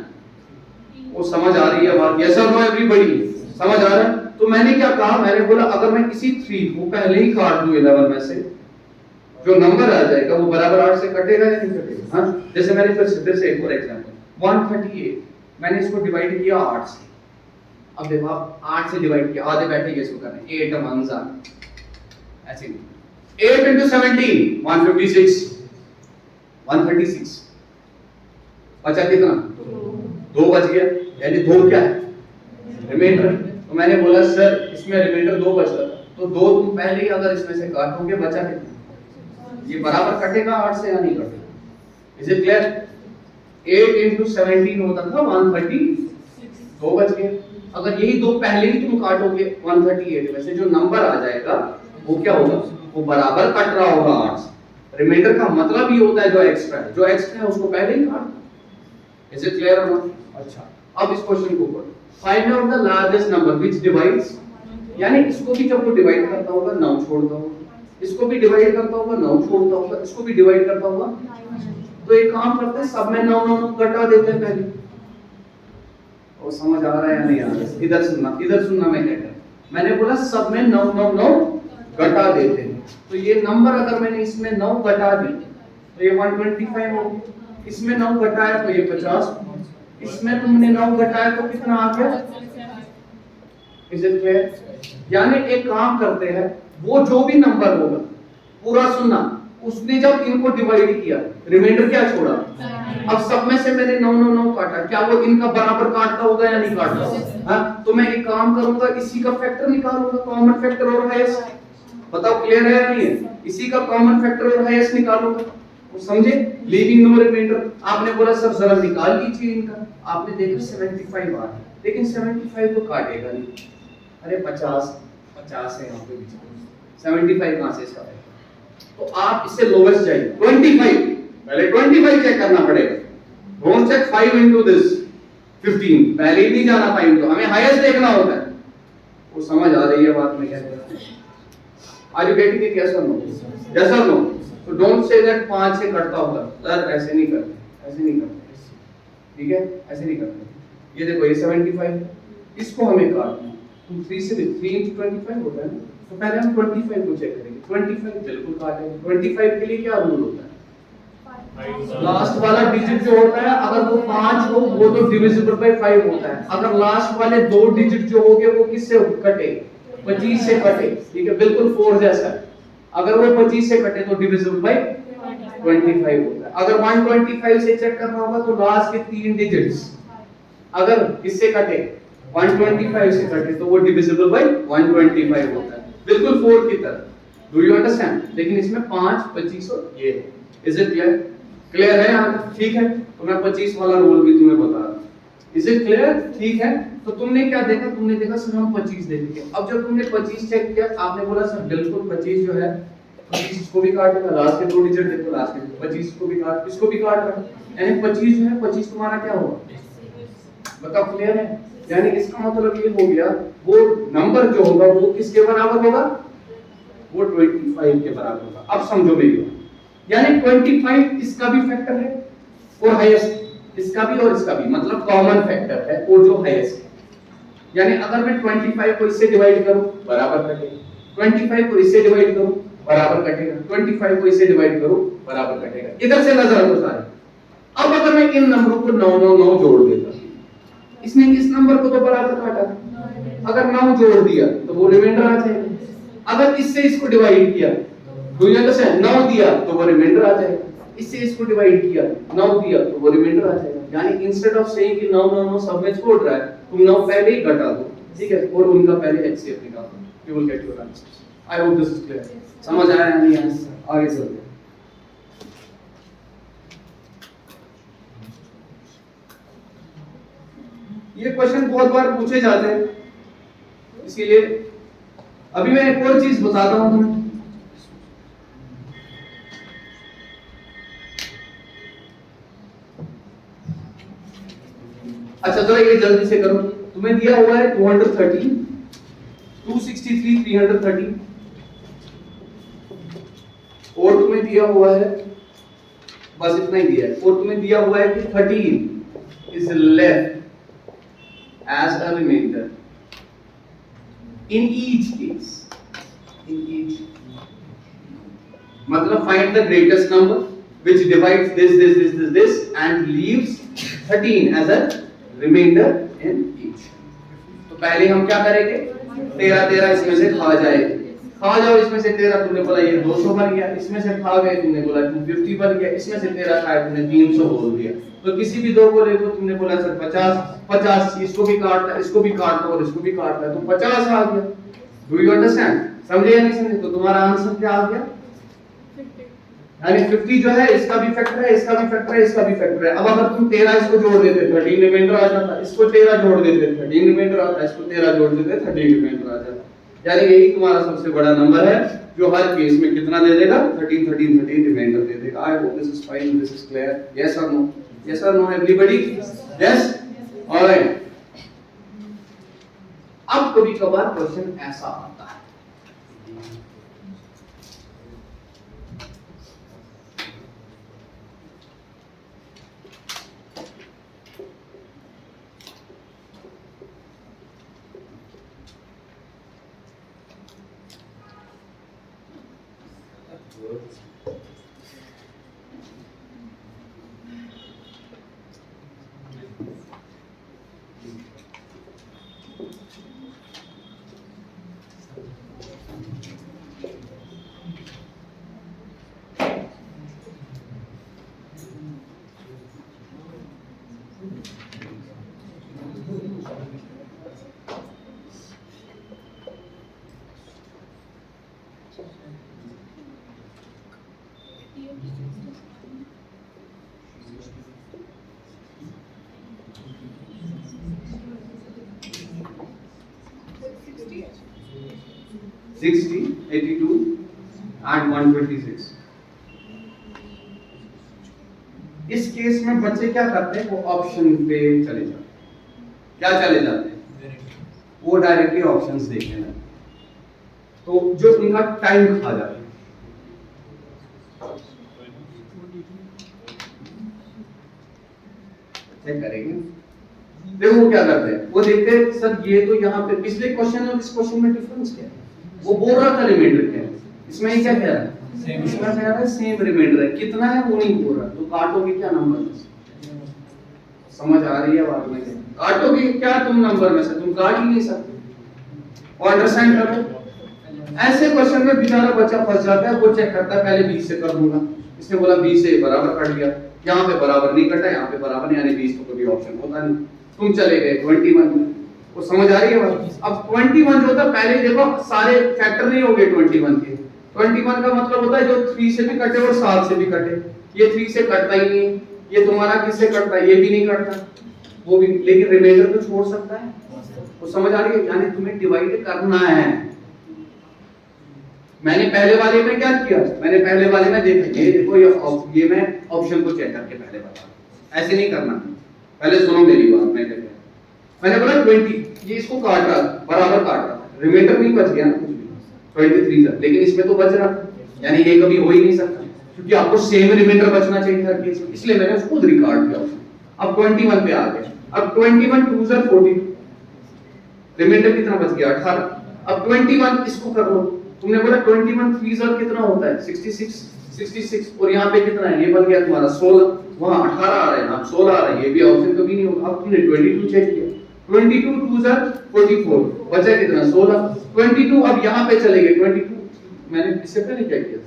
वो समझ आ रही है बात? यस और नो एवरीबॉडी? समझ आ रहा है? तो मैंने क्या कहा, मैंने बोला अगर मैं किसी 3 को पहले ही काट दूं 11 में से, जो नंबर आ जाएगा वो बराबर 8 से कटेगा या नहीं कटेगा? हाँ, जैसे मैंने फिर से एक और एग्जांपल 138, मैंने इसको डिवाइड किया 8 से। अब देखो आप 8 से डिवाइड किया, आधे बैठे इसको करना है, 8 1s are ऐसे नहीं, 8 into 17 156, 136 बचा कितना? 2 बच गया, यानी 2 क्या है? रिमाइंडर। तो मैंने बोला सर इसमें रिमाइंडर 2 बच रहा था, तो 2 तुम पहले ही अगर इसमें से काटोगे बचा कितना, ये बराबर कटेगा 8 से या नहीं कटेगा? Is it clear? 8 into 17 होता था 130, 2 बच गए। अगर यही 2 पहले ही तुम काटोगे 138 में से, जो नंबर आ जाएगा वो क्या होगा, वो बराबर कट रहा होगा 8 से। रिमाइंडर का मतलब ये होता है जो एक्स्ट्रा है, जो एक्स्ट्रा है उसको पहले ही काट। इज इट क्लियर और नॉट? अच्छा, अब इस क्वेश्चन को पढ़ो। Find out the largest number which divides, यानी इसको भी जब वो डिवाइड करता होगा 9 छोड़ता होगा, इसको भी डिवाइड करता होगा 9 छोड़ता होगा, इसको भी डिवाइड करता होगा। तो एक काम करते हैं, सब में 9 9 घटा देते हैं पहले। और समझ आ रहा है या नहीं आ रहा है? इधर सुनना, इधर सुनना। मैं क्या कह, मैंने बोला सब में 9 9 9 घटा देते हैं। तो ये नंबर अगर मैंने इसमें 9 घटा दी तो ये 125 हो गया, इसमें 9 घटाया तो ये 50, इसमें तुमने 9 घटाया तो कितना आ गया? Is it clear? यानी एक काम करते हैं, वो जो भी नंबर होगा, पूरा सुनना, उसने जब इनको डिवाइड किया, रिमाइंडर क्या छोड़ा? अब सब में से मैंने 9 9 9 काटा, क्या वो इनका बराबर काटता होगा या नहीं काटता होगा? हाँ, तो मैं एक काम करूंगा, इसी का फैक्टर निकालूंगा, कॉमन फैक्टर और हाईएस्ट। बताओ क्लियर है या नहीं है? इसी का कॉमन फैक्टर और हाईएस्ट निकालूंगा, वो समझे? Leaving no reminder. आपने बोला सर जरा निकाल लीजिए इनका, आपने देखा 75 आ, लेकिन 75 तो काटेगा नहीं। अरे 50 है यहाँ पे बीच में, 75 कहां से इसका है? तो आप इससे लोवेस्ट जाइए 25, पहले 25 चेक करना पड़ेगा। डोंट चेक 5 into this 15, पहले ही नहीं जाना 5 तो हमें हाईएस्ट देखना होता है। वो समझ आ रही है बात में क्या कह रहा हूं? Are you getting it? Yes और नो? यस और नो? तो डोंट से दैट 5 से कटता होगा, सर ऐसे नहीं करते, ऐसे नहीं करते, ठीक है, ऐसे नहीं करते। ये देखो ये 75 है, इसको हमें काटना है, तो 3 से 3 into 25 होता है ना, तो पहले हम 25 को चेक करेंगे। 25 बिल्कुल काटेंगे। 25 के लिए क्या रूल होता है? लास्ट वाला डिजिट जो होता है, अगर वो 5 हो वो तो डिविजिबल बाय 5 होता है। अगर लास्ट वाले 2 डिजिट जो होंगे वो किससे कटे? 25 से कटे, ठीक है, बिल्कुल 4 जैसा है। अगर वो 25 से कटे तो डिविजिबल बाय 25 होता है। अगर 125 से चेक करना होगा तो लास्ट के 3 डिजिट्स अगर इससे कटे, 125 से कटे, तो वो डिविजिबल बाय 125 होता है, बिल्कुल 4 की तरह। Do you understand? लेकिन इसमें 5, 25 और ये है। Is it clear? क्लियर है यहाँ तक? ठीक है, तो मैं 25 वाला रूल भी तुम्हें बता रहा हूँ। Is it clear? ठीक है, तो तुमने क्या देखा? तुमने देखा सर हम 25 देखेंगे। अब जब तुमने 25 चेक किया, आपने बोला सर बिल्कुल 25 जो है, 25 इसको भी काटेगा, लास्ट के 2 डिजिट देखो, लास्ट के 25 को भी काट, इसको भी काट रहा है, यानी 25 जो है, 25 तुम्हारा क्या होगा? बताओ क्लियर है? यानी इसका मतलब ये हो गया, वो नंबर जो होगा वो किसके बराबर होगा? वो 25 के बराबर होगा। अब समझो मेरी बात, यानी 25 इसका भी फैक्टर है और हाईएस्ट इसका भी और इसका भी, मतलब कॉमन फैक्टर है और जो हाईएस्ट है। यानी अगर मैं 25 को इससे डिवाइड करूं बराबर कटेगा, 25 को इससे डिवाइड करूं बराबर कटेगा, 25 को इससे डिवाइड करूं बराबर कटेगा। इधर से नजर रखो सारे। अब अगर मैं इन नंबरों को 9 9 9 जोड़ देता, इसने इस नंबर को तो बराबर काटा, अगर 9 जोड़ दिया तो वो रिमाइंडर आ जाएगा। अगर इससे इसको डिवाइड किया, डू यू अंडरस्टैंड? 9 दिया तो वो रिमाइंडर आ जाएगा, इससे इसको डिवाइड किया 9 दिया तो वो रिमाइंडर आ जाएगा। यानी इंस्टेड ऑफ सेइंग कि 9 9 9 सब में छोड़ रहा है, तुम 9 पहले ही घटा दो, ठीक है, और उनका पहले एचसीएफ निकाल दो, you will get your answer. I hope this is clear. समझ आया या नहीं? आगे चलते हैं। ये क्वेश्चन बहुत बार पूछे जाते हैं, इसीलिए अभी मैं एक और चीज बताता हूं तुम्हें। अच्छा चलो ये जल्दी से करो। तुम्हें दिया हुआ है 230, 263, 330, और तुम्हें दिया हुआ है, बस इतना ही दिया है, और तुम्हें दिया हुआ है कि 13 is left as a remainder in each case, in each, मतलब find the greatest number which divides this and leaves 13 as a remainder in each। तो पहले हम क्या करेंगे? 13 13 इसमें से खा खा जाओ, इसमें से तेरा तुमने बोला ये 200 बन गया, इसमें से खा गए तुमने बोला 250 बन गया, इसमें से तेरा खाया तुमने 300 बोल दिया। तो किसी भी दो को देखो तुमने बोला सर 50 इसको भी काटना, इसको भी काटना और इसको भी काटना है, तो 50 आ गया। Do you understand? समझे या नहीं समझे? तो तुम्हारा आंसर क्या आ गया? यानी 50 जो है इसका भी फैक्टर है, इसका भी फैक्टर है, इसका भी फैक्टर है। अब अगर तुम 13 इसको जोड़ देते 13 रिमाइंडर आ जाता, इसको 13 जोड़ देते 13 रिमाइंडर आता, इसको 13 जोड़ देते 13 रिमाइंडर आ जाता। यानी यही तुम्हारा सबसे बड़ा नंबर है जो हर केस में कितना दे देगा? 13 रिमाइंडर दे देगा। I hope this is fine, this is clear. Yes और नो? यस और नो एवरीबॉडी? Yes, alright. अब कभी कभार क्वेश्चन ऐसा आता है, $60, $82 and $126। इस केस में बच्चे क्या करते हैं? वो ऑप्शन पे चले जाते हैं। क्या चले जाते हैं? वो डायरेक्टली ऑप्शंस देखने लगते हैं, तो जो उनका टाइम खा जाता है। चेक करेंगे, देखो वो क्या करते हैं, वो देखते हैं सर ये तो यहाँ पे पिछले क्वेश्चन और इस क्वेश्चन में डिफरेंस क्या है? वो बोल रहा था रिमाइंडर क्या है, इसमें क्या कह रहा है? इसमें कह रहा है सेम रिमाइंडर है, कितना है वो नहीं बोल रहा। तो काटोगे क्या नंबर में से? समझ आ रही है बात में? काटोगे क्या तुम नंबर में से? तुम काट ही नहीं सकते। और अंडरस्टैंड करो, ऐसे क्वेश्चन में बेचारा बच्चा फंस जाता है। वो चेक करता है पहले 20 से कर दूंगा, इसने बोला 20 से बराबर कट गया, यहाँ पे बराबर नहीं कटा, यहाँ पे बराबर नहीं, यानी 20 तो कभी ऑप्शन होता नहीं। तुम चले गए 21 में। वो समझ आ रही है बात? अब 21 जो होता है, पहले देखो सारे फैक्टर नहीं हो गए 21 के। 21 का मतलब होता है जो 3 से भी कटे और 7 से भी कटे। ये 3 से कटता ही नहीं, ये तुम्हारा किससे कटता है? ये भी नहीं कटता, वो भी, लेकिन रिमाइंडर तो छोड़ सकता है। वो समझ आ रही है? यानी तुम्हें डिवाइड करना है। मैंने पहले वाले में क्या किया? मैंने पहले वाले में देखा, ये देखो ये मैं ऑप्शन को चेक करके पहले बता, ऐसे नहीं करना। पहले सुनो मेरी बात, मैं क्या मैंने बोला 20, ये इसको काट रहा बराबर काट रहा, रिमाइंडर नहीं बच गया ना कुछ भी 23 था, लेकिन इसमें तो बच रहा, यानी ये कभी हो ही नहीं सकता क्योंकि आपको सेम रिमाइंडर बचना चाहिए हर केस में, इसलिए मैंने उसको रिकॉर्ड किया। अब 21 पे आ गए। अब 21 2 * 42, रिमाइंडर कितना बच गया? 18। अब 21 इसको कर लो, तुमने बोला 21 3 * कितना होता है? 66 और यहाँ पे कितना है? ये बन गया तुम्हारा 16, वहाँ 18 आ रहा है, यहाँ 16 आ रहा है, ये भी ऑप्शन कभी नहीं होगा। अब तुमने 22 चेक किया, 22 2 * 44, बचा कितना? 16। 22 अब यहाँ पे चले गए, 22 मैंने इससे पहले क्या किया?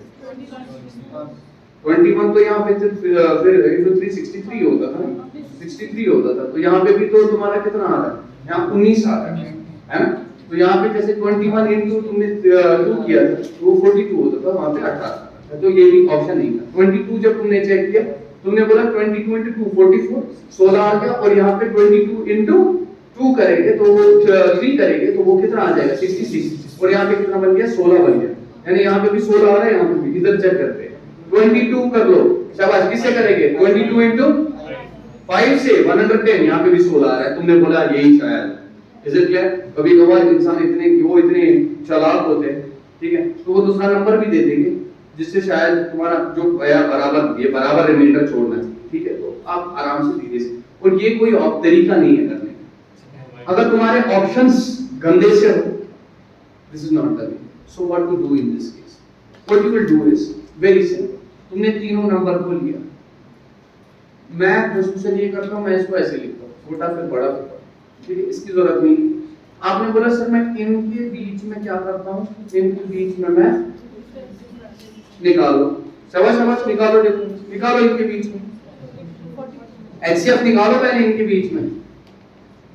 21 तो यहाँ पे फिर into 3 63 होता था, 63 होता था, तो यहाँ पे भी तो तुम्हारा कितना आ रहा है? यहाँ 19 आ रहा है ना? तो यहाँ पे जैसे 21 into तुमने 2 किया था, तो 42 होता था, वहाँ पे 18, तो ये भी ऑप्शन नहीं था। 22 जब तुमने चेक किया, तुमने बोला 22 into 2 44, 16 आ गया, और यहाँ पे 22 into 2 करेंगे तो वो 3 करेंगे तो वो कितना आ जाएगा? 66, और यहाँ पे कितना बन गया? 16 बन गया, यानी यहाँ पे भी 16 आ रहा है, यहाँ पे भी। इधर चेक करते हैं, 22 कर लो, शाबाश। किससे करेंगे? 22 into 5 से 110, यहाँ पे भी 16 आ रहा है, तुमने बोला यही शायद। Is it clear? कभी कभार इंसान इतने चालाक होते हैं, ठीक है, तो वो दूसरा नंबर भी दे देंगे जिससे शायद तुम्हारा जो बराबर रिमाइंडर छोड़ना है, ठीक है, तो आप आराम से धीरे से, और ये कोई तरीका नहीं है करने का। अगर तुम्हारे ऑप्शंस गंदे से हो, this is not the way. So what to do in this case? What you will do is very simple. तुमने तीनों नंबर को लिया, मैं जो से ये करता हूं, मैं इसको ऐसे लिखता हूं, छोटा फिर बड़ा फिर, ठीक है, इसकी जरूरत नहीं। आपने बोला सर मैं इनके बीच में क्या करता हूँ, इनके बीच में मैं निकालो, शाबाश शाबाश, निकालो डिफरेंस, निकालो इनके बीच में, एचसीएफ निकालो पहले इनके बीच में,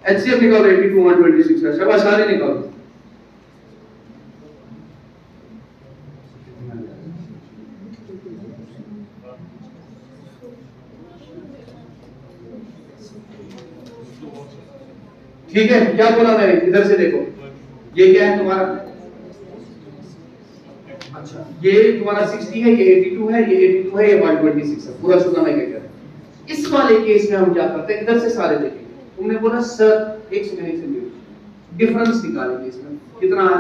एचसीएफ निकालो 82 126 का, शाबाश सारे निकालो। ठीक है, क्या बोला मैंने, इधर से देखो, ये क्या है तुम्हारा, अच्छा ये तुम्हारा 60 है, ये 82 है, ये 82 है, ये 126 है, पूरा सुना मैं क्या कह रहा हूं। इस वाले केस में हम क्या करते हैं, इधर से सारे देखेंगे। तुमने बोला सर एक सेकंड डिफरेंस निकालेंगे, इसमें कितना है,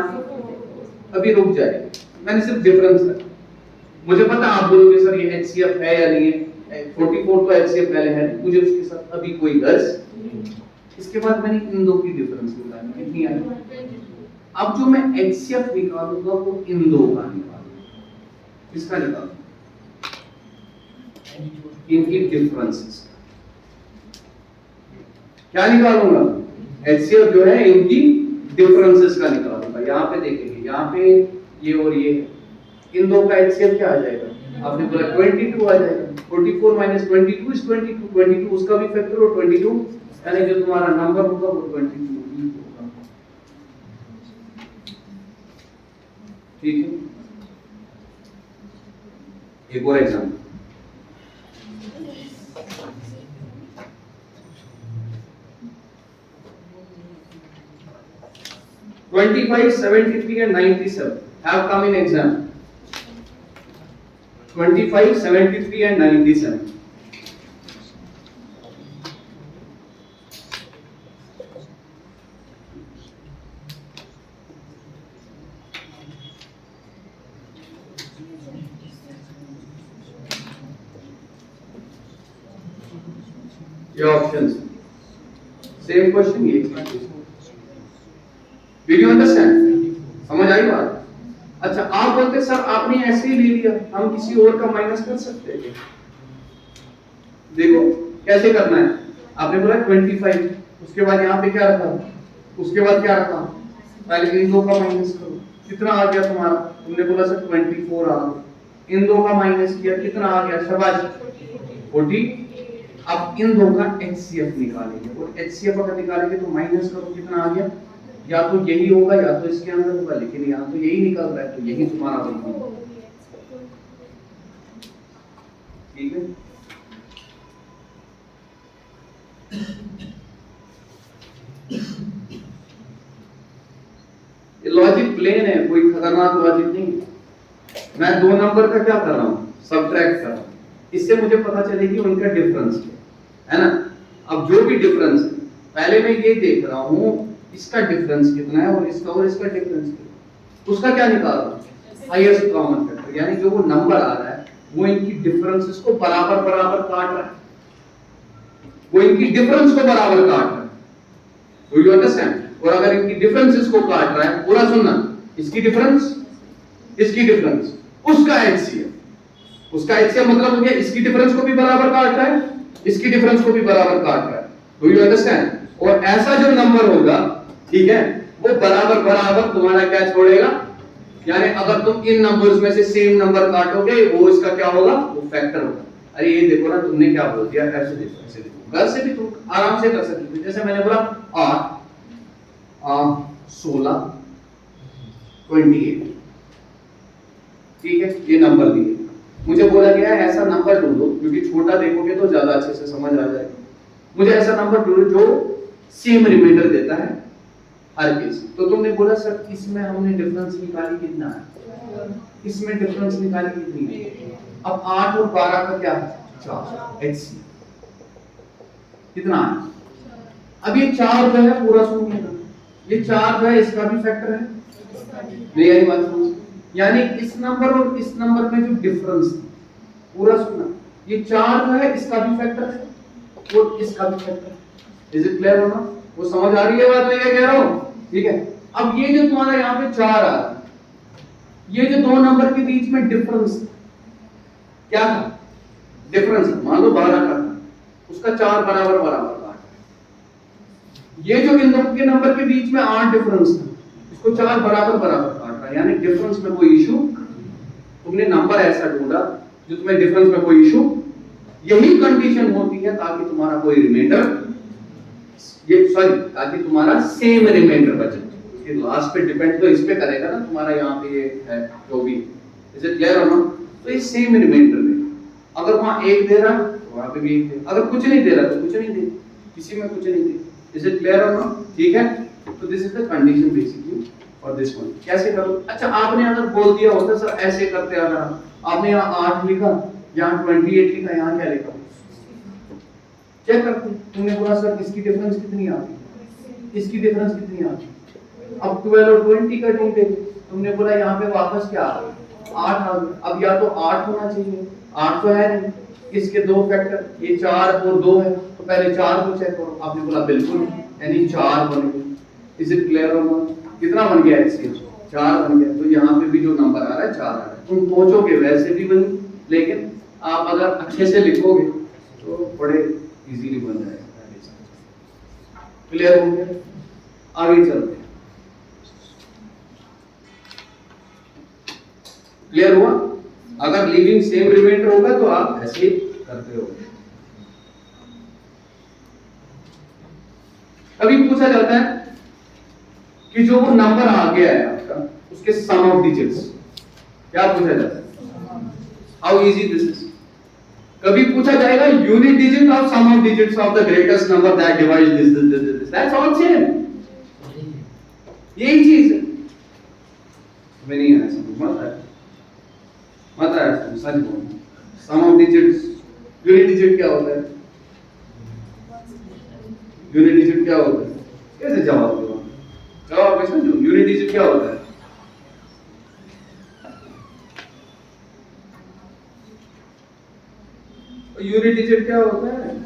अभी रुक जाए, मैंने सिर्फ डिफरेंस है, मुझे पता आप बोलोगे सर ये एचसीएफ है या नहीं है, 44 तो एचसीएफ पहले है, मुझे उसके साथ अभी कोई गर्ज। इसके बाद मैंने इन दो की डिफरेंस निकाली, कितनी आई, अब जो मैं एचसीएफ निकालूंगा वो इन दो का निकालूंगा, इसका निकालूंगा, इनकी डिफरेंसेस क्या निकालूंगा, एचसीएफ जो है इनकी डिफरेंसेस का निकालूंगा। यहाँ पे देखेंगे, यहाँ पे ये और ये, इन दो का एचसीएफ क्या आ जाएगा, आपने बोला 22 आ जाएगा, 44 माइनस 22 इज 22, 22 उसका भी फैक्टर और 22 यानी जो तुम्हारा नंबर होगा वो 22 ही होगा। ठीक है, एक और example, $25, $73 and $97 have come in exam. 25, $73 and $97. ये ऑप्शंस, सेम क्वेश्चन, ये वीडियो अंडरस्टैंड, समझ आई बात। अच्छा आप बोलते सर आपने ऐसे ही ले लिया, हम किसी और का माइनस कर सकते हैं, देखो कैसे करना है, आपने बोला 25, उसके बाद यहाँ पे क्या रखा, उसके बाद क्या रखा, पहले इन दो का माइनस करो, कितना आ गया तुम्हारा, तुमने बोला सर 24 आ गया, इन दो का माइनस किया, कितना आ गया, शाबाश 40। अब इन दो का एचसीएफ निकालेंगे, और एचसीएफ अगर निकालेंगे तो माइनस करो, कितना आ गया, या तो यही होगा या तो इसके अंदर होगा, लेकिन यहाँ तो यही निकल रहा है, तो यही तुम्हारा होगा। ठीक है, ये लॉजिक प्लेन है, कोई खतरनाक लॉजिक नहीं। मैं दो नंबर का क्या कर रहा हूँ, सबट्रैक्ट कर रहा हूँ, इससे मुझे पता चलेगी उनका डिफरेंस है ना। अब जो भी डिफरेंस है, पहले मैं ये देख रहा हूँ इसका डिफरेंस कितना है और इसका डिफरेंस कितना, उसका क्या निकाल रहा हूँ, हाईएस्ट कॉमन फैक्टर, यानी जो वो नंबर आ रहा है वो इनकी डिफरेंसेस को बराबर बराबर काट रहा है, वो इनकी डिफरेंस को बराबर काट रहा है, डू यू अंडरस्टैंड। और अगर इनकी डिफरेंसेस को काट रहा है, पूरा सुनना, इसकी डिफरेंस उसका एचसीएफ, मतलब हो गया इसकी डिफरेंस को भी बराबर काट रहा है, इसकी डिफरेंस को भी बराबर काट रहा है, डू यू अंडरस्टैंड। और ऐसा जो नंबर होगा, ठीक है, वो बराबर बराबर तुम्हारा क्या छोड़ेगा, यानी अगर तुम इन नंबर्स में से सेम नंबर काटोगे, वो इसका क्या होगा, वो फैक्टर होगा। अरे ये देखो ना, तुमने क्या बोल दिया, ऐसे देखो, ऐसे देखो, घर से भी तुम आराम से कर सकते हो। जैसे मैंने बोला 8 16 28, ठीक है, ये नंबर दिए, मुझे बोला गया है ऐसा नंबर ढूंढो, क्योंकि छोटा देखोगे तो ज्यादा अच्छे से समझ आ जाएगा, मुझे ऐसा नंबर ढूंढो जो सेम रिमाइंडर देता है हर केस। तो तुमने बोला सर इसमें हमने डिफरेंस निकाली कितना है, इसमें डिफरेंस निकाली कितनी है, अब 8 और 12 का क्या है, 4 एचसी कितना है। अब ये 4 जो है, पूरा सुनिएगा, ये 4 जो है इसका भी फैक्टर है, मेरी बात समझ, यानी इस नंबर और इस नंबर में जो डिफरेंस, पूरा सुनना, ये 4 जो है इसका भी फैक्टर है और इसका भी फैक्टर है। इज इट क्लियर होना, वो समझ आ रही है बात मैं क्या कह रहा हूं, ठीक है। अब ये जो तुम्हारा यहाँ पे 4 आ रहा है, ये जो दो नंबर के बीच में डिफरेंस क्या था, डिफरेंस मान लो 12 का था, उसका 4 बराबर बराबर काट, ये जो इन दोनों के नंबर के बीच में 8 डिफरेंस था, इसको 4 बराबर बराबर काट रहा है, यानी डिफरेंस में कोई इशू। तुमने नंबर ऐसा ढूंढा जो तुम्हें डिफरेंस में कोई इशू, यही कंडीशन होती है ताकि तुम्हारा कोई रिमाइंडर, ये सॉरी, ताकि तुम्हारा सेम रिमाइंडर बचे। इसके लास्ट पे डिपेंड तो इस पे करेगा ना, तुम्हारा यहाँ पे ये है जो भी, इज इट क्लियर और नॉट? तो ये सेम रिमाइंडर दे, अगर वहां 1 दे रहा तो वहां पे भी 1 दे, अगर कुछ नहीं दे रहा तो कुछ नहीं दे, किसी में कुछ नहीं दे। इज इट क्लियर और नॉट? ठीक है, तो this is the condition basically for this one. कैसे करो? अच्छा, आपने अगर बोल दिया होता सर ऐसे करते, अगर आपने यहाँ 8 लिखा, यहाँ 28 लिखा, यहाँ क्या लिखा, चेक करते, तुमने बोला सर इसकी डिफरेंस कितनी आती, इसकी डिफरेंस कितनी आती, अब 12 और 20 का ढूंढे, तुमने बोला यहाँ पे वापस क्या आ गया, 8 आ गया। अब या तो 8 होना चाहिए, 8 तो है नहीं, इसके 2 फैक्टर, ये 4 और 2 है, तो पहले 4 को चेक करो। आपने बोला बिल्कुल, यानी 4 बन गए। इज इट क्लियर और नॉट? कितना बन गया HCF? 4 बन गया। तो यहाँ पे भी जो नंबर आ रहा है 4 आ रहा है। तुम पहुंचोगे वैसे भी बनी, लेकिन आप अगर अच्छे से लिखोगे तो बड़े इजीली बन जाएगा। क्लियर हो गया? आगे चलते हैं। क्लियर हुआ? अगर लिविंग सेम रिमाइंडर होगा तो आप ऐसे करते हो। कभी पूछा जाता है कि जो वो नंबर आ गया है आपका, उसके सम ऑफ डिजिट्स, क्या पूछा जाता है? How easy this is. कभी पूछा जाएगा unit digit of sum of digits of the greatest number that divides this, that's all same, यही चीज है। मैं नहीं आया समझ, मत आया सच बोल। सम ऑफ डिजिट्स, यूनिट डिजिट क्या होता है? यूनिट डिजिट क्या होता है? कैसे जवाब दो? जवाब कैसे दो? यूनिट डिजिट क्या होता है? यूनिट डिजिट क्या होता है?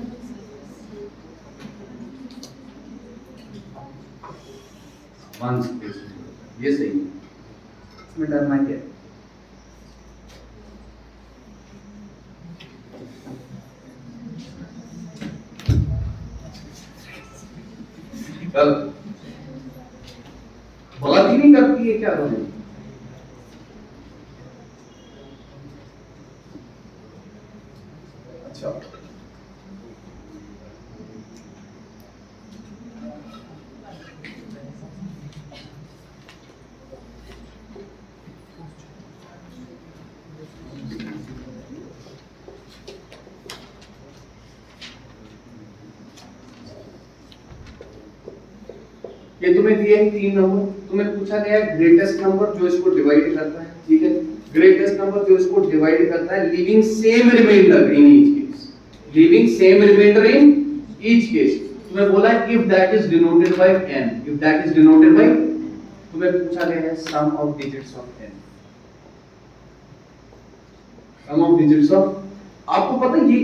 वंस, ये सही है, इसमें डरना क्या है? कल बात ही नहीं करती है क्या होने? अच्छा, ये तुम्हें दिए हैं 3 नंबर, तुम्हें पूछा गया है ग्रेटेस्ट नंबर जो इसको डिवाइड करता है, ठीक है? ग्रेटेस्ट नंबर जो इसको डिवाइड करता है, leaving same remainder in each case, leaving same remainder in each case. तुम्हें बोला है if that is denoted by n, if that is denoted by, तुम्हें पूछा गया है sum of digits of n, sum of digits of. आपको पता है ये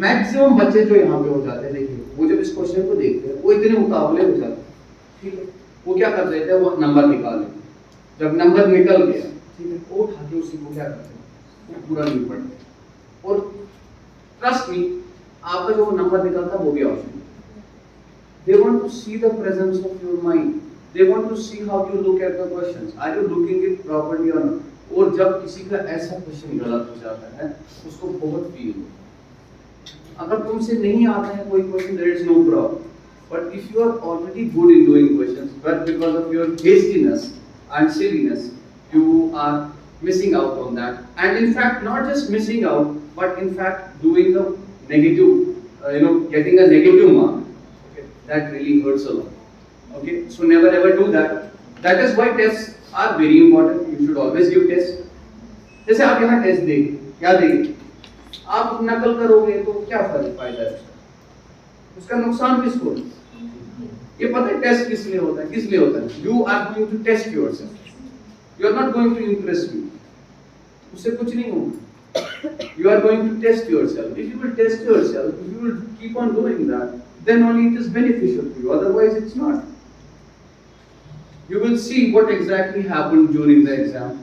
मैक्सिमम बच्चे जो यहाँ पे हो जाते हैं, देखिए वो जब इस क्वेश्चन को देखते हैं वो इतने उतावले हो जाते हैं, ठीक है? वो क्या कर देते हैं, वो नंबर निकाल लेते हैं। जब नंबर निकल गया, ठीक है, वो उठा के उसी को क्या करते हैं, वो पूरा नहीं पढ़ते। और ट्रस्ट मी, आपका जो नंबर निकलता है वो भी option, they want to see the presence of your mind, they want to see how you look at the questions, are you looking it properly or not। और जब किसी का ऐसा क्वेश्चन गलत हो जाता है उसको बहुत फील होता है। अगर तुमसे नहीं आता है कोई question, there is no problem, but if you are already good in doing questions, but because of your hastiness and silliness you are missing out on that, and in fact not just missing out but in fact doing the negative, getting a negative mark, okay, that really hurts a lot, okay? So never ever do that. That is why tests are very important, you should always give tests। जैसे आप यहाँ test देंगे, क्या देंगे, आप नकल करोगे तो क्या फायदा है उसका नुकसान किसको है? ये पता है टेस्ट किस लिए होता है? किस लिए होता है? You are going to test yourself, you are not going to impress me, उससे कुछ नहीं होगा। You are going to test yourself, if you will test yourself, if you will keep on doing that, then only it is beneficial to you, otherwise it's not. You will see what exactly happened during the exam,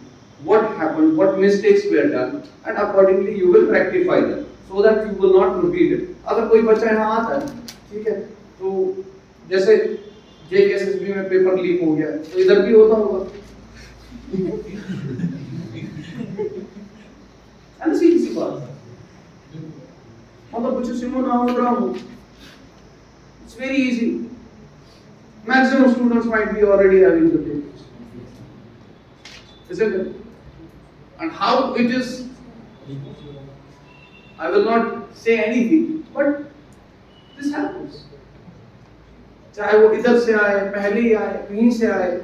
what happened, what mistakes were done, and accordingly you will rectify them so that you will not repeat it। अगर कोई बच्चा यहाँ आता है, ठीक है, तो जैसे JKSSB में पेपर लीक हो गया तो इधर भी होता होगा, है ना? सीधी सी बात है। मतलब कुछ सिमो ना हो रहा हो, it's very easy. Maximum students might be already having the papers, isn't it? And how it is, I will not say anything, but this happens. चाहे वो इधर से आए, पहले ही आए, कहीं से आए,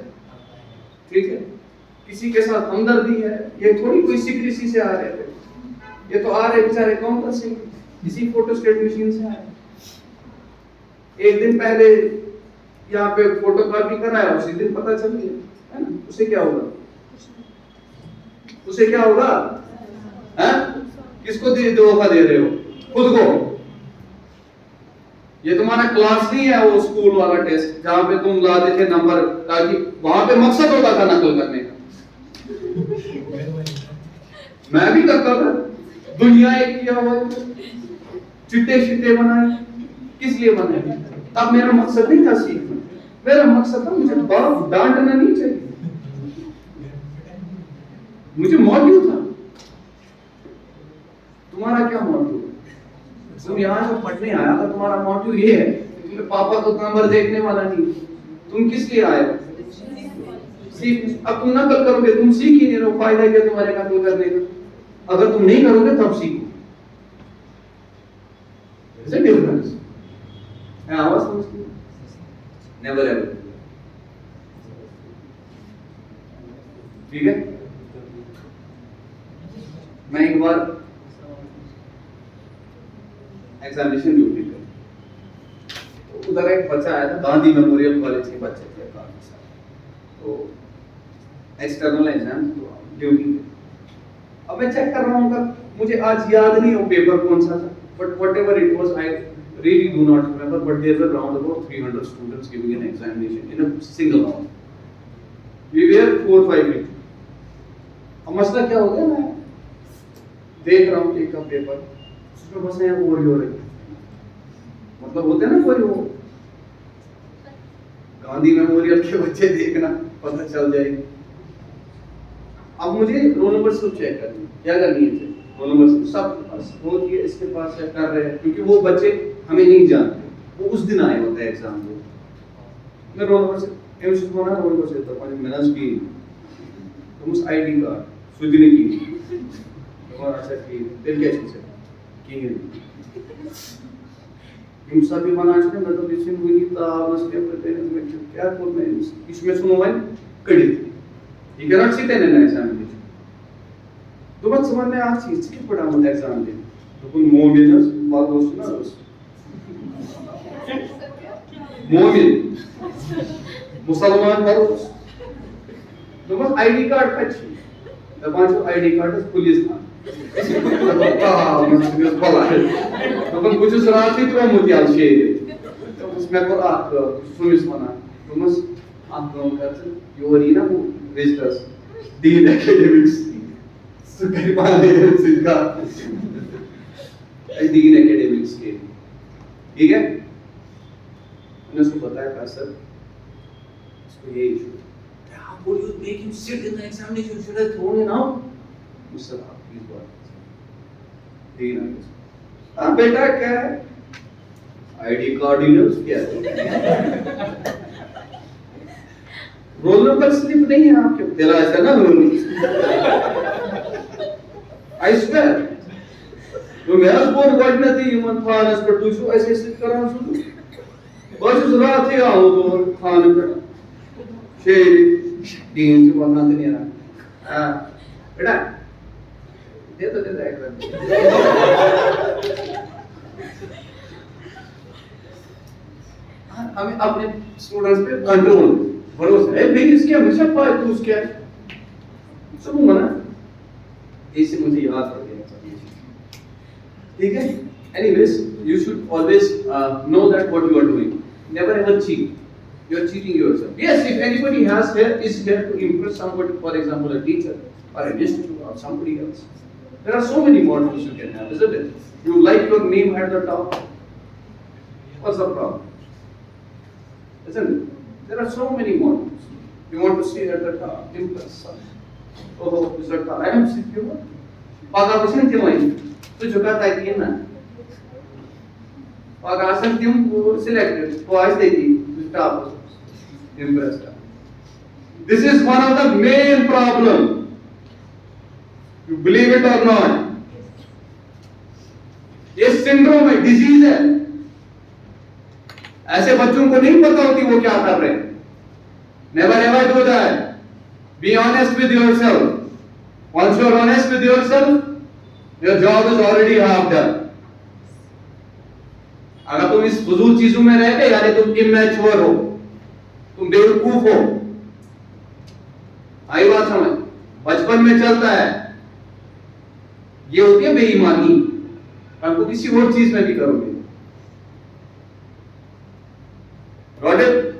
ठीक है? किसी के साथ हमदर्दी है, ये थोड़ी कोई सिक्रेसी से आ रहे थे, ये तो आ रहे बेचारे काउंटर से, किसी फोटोस्टेट मशीन से आए। एक दिन पहले यहाँ पे फोटोकॉपी कराया, उसी दिन पता चल गया, है ना? उसे क्या होगा? उसे क्या होगा? हैं? किसको धोखा दे रहे हो? खुद को। ये तुम्हारा क्लास नहीं है वो स्कूल वाला टेस्ट जहां पे तुम लाते थे नंबर, ताकि वहां पे मकसद होता था नकल करने का। मैं भी करता था, दुनिया एक किया हुआ, चिट्टे शिट्टे बनाए, किस लिए बनाए? तब मेरा मकसद नहीं था सीखना, मेरा मकसद था मुझे बाप डांटना नहीं चाहिए, मुझे मोटिव था। तुम्हारा क्या मोटिव? तुम यहाँ जो पढ़ने आया था, तुम्हारा मोटिव ये है कि पापा तो नंबर देखने वाला नहीं, तुम किस लिए आए? सीख। अब तुम नकल करोगे, तुम सीख ही नहीं रहे हो, फायदा क्या तुम्हारे नकल करने का? अगर तुम नहीं करोगे तब सीखो। Is it difference? है आवाज समझती? Never ever. ठीक है? मैं एक बार एग्जामिनेशन ड्यूटी पे, उधर एक बच्चा आया था, गांधी मेमोरियल कॉलेज के बच्चे थे काफी सारे, तो एक्सटर्नल एग्जाम ड्यूटी पे। अब मैं चेक कर रहा हूँ, मुझे आज याद नहीं हो पेपर कौन सा था, but whatever it was, I really do not remember, but there were around about 300 students giving an examination in a single round. We were 4-5 people. अब मसला क्या हो गया, मैं देख रहा हूँ एक का पेपर, उसमें बस यहाँ ओरी हो रही है, मतलब होते हैं ना कोई वो गांधी मेमोरियल के बच्चे देखना पता चल जाएगी। अब मुझे रोल नंबर सब चेक करनी, क्या करनी है? रोल नंबर सब पास वो ये इसके पास चेक कर रहे हैं, क्योंकि वो बच्चे हमें नहीं जानते, वो उस दिन आए होते हैं एग्जाम को। मैं रोल नंबर से एमसी को ना रोल नंबर से तो पानी मेहनत की, तुम उस आईडी कार्ड सुधने की, तुम्हारा अच्छा की दिल कैसे से की है इन सभी बनाने में मतलब इसमें हुई था मसले करते हैं, मैं क्या बोल मैं इसमें सुनो भाई कड़ी you cannot sit in an examination. तो बस समझ में आ चीज की पढ़ा मत एग्जाम दे, तो कोई मोमिनस बात हो सुना बस मोमिन मुसलमान बरोस तो बस आईडी कार्ड अच्छी, तो पांचों आईडी कार्ड पुलिस था, तो बस कुछ सराहत ही तो मुझे आलशी है, तो उसमें को आप सुमिस मना, तो बस आप लोग करते योरी ना वो visitors, Dean Academics, सुकरीमान एजेंसी का Dean Academics के, ठीक है? मैंने उसको बताया था सर, इसको ये issue, how would you make him sit in the examination? Should I throw him out? Sir आप प्लीज बात, Dean Academics, हाँ बेटा क्या है? आईडी कार्ड ही ना उसके है। रोल नंबर स्लिप नहीं है आपके, तेरा ऐसा ना रोल आई स्वेयर तो मेरा बोर्ड गॉड थी ह्यूमन फानस पर तू जो ऐसे स्लिप करा सुन बस उस रात ही आओ तो खान पे शेर दिन से बना नहीं रहा हां बेटा दे तो दे एक बार हमें अपने स्टूडेंट्स पे कंट्रोल भरोसा है, लेकिन इसके हमेशा फायदे उसके हैं सब मना ऐसे मुझे याद रख देना चाहिए, ठीक है? Anyways, you should always know that what you are doing. Never ever cheat. You are cheating yourself. Yes, if anybody is here to impress somebody, for example, a teacher or an institute or somebody else, there are so many models you can have, isn't it? You like your name at the top. What's the problem? isn't it? There are so many models. You want to see at the top, impress. Oh, is that I am secure. Paga kusin timo ini. Tu juga tadi na. Paga asan tim selected. Voice dedi. Stop. Impressed. This is one of the main problem. You believe it or not? ये syndrome है, disease है. ऐसे बच्चों को नहीं पता होती वो क्या कर रहे हैं. Never ever do that. Be honest with yourself. Once you are honest with yourself, your job is already half done. अगर तुम इस फजूल चीजों में रह गए, यानी तुम इमैच्योर हो, तुम बेवकूफ हो. आई बात समझ? बचपन में चलता है, ये होती है बेईमानी. आपको किसी और चीज में भी करोगे. Got it?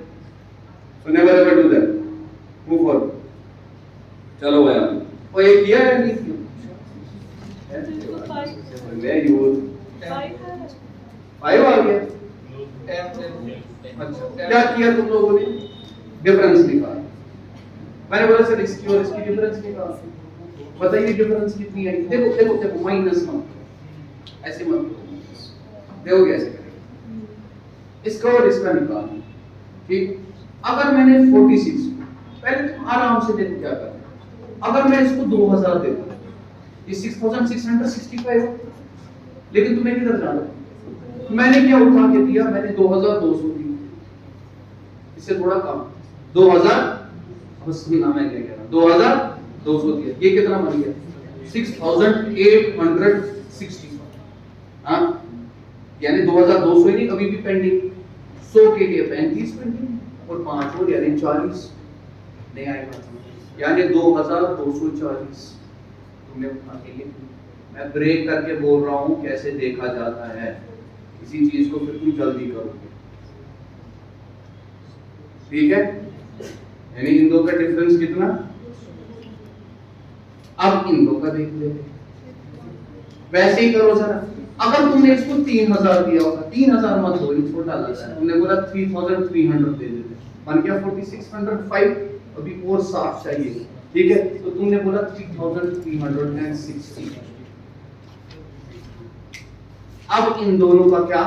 So never ever do that. Move forward. चलो भैया. वो ये किया है नहीं किया? मैं यूज 5 आ गया. अच्छा क्या किया तुम लोगों ने? डिफरेंस निकाला. मैंने बोला सर इसकी और इसकी डिफरेंस निकालो. बताइए डिफरेंस कितनी है? देखो देखो देखो माइनस मत ऐसे मत देखो कैसे करेंगे. इसका और इसका निकालो. ठीक. अगर मैंने 46 पहले तुम आराम से देखो क्या करते. अगर मैं इसको 2000 देता, ये 6665 हो. लेकिन तुम्हें किधर जाना? मैंने क्या उठा के दिया? मैंने 2200 दी. इससे थोड़ा कम 2000 बस नाम है क्या कह रहा 2200 दिया. ये कितना बन गया? 6860. हाँ यानी 2200 ही नहीं, अभी भी पेंडिंग. 100 के लिए 35 पेंडिंग और 5 और यानी 40 नहीं आएगा. यानी 2240 तुमने उठा के लिए. मैं ब्रेक करके बोल रहा हूँ कैसे देखा जाता है. इसी चीज को फिर तुम जल्दी करोगे. ठीक है. यानी इन दो का डिफरेंस कितना? अब इन दो का देख लेते. वैसे ही करो जरा. अगर तुमने इसको 3000 दिया होगा, 3000 मत दो, ये छोटा लगता है. तुमने बोला 3300 दे देते, बन गया 4605. अभी और 7 चाहिए. ठीक है. तो तुमने बोला 3360. अब इन दोनों का क्या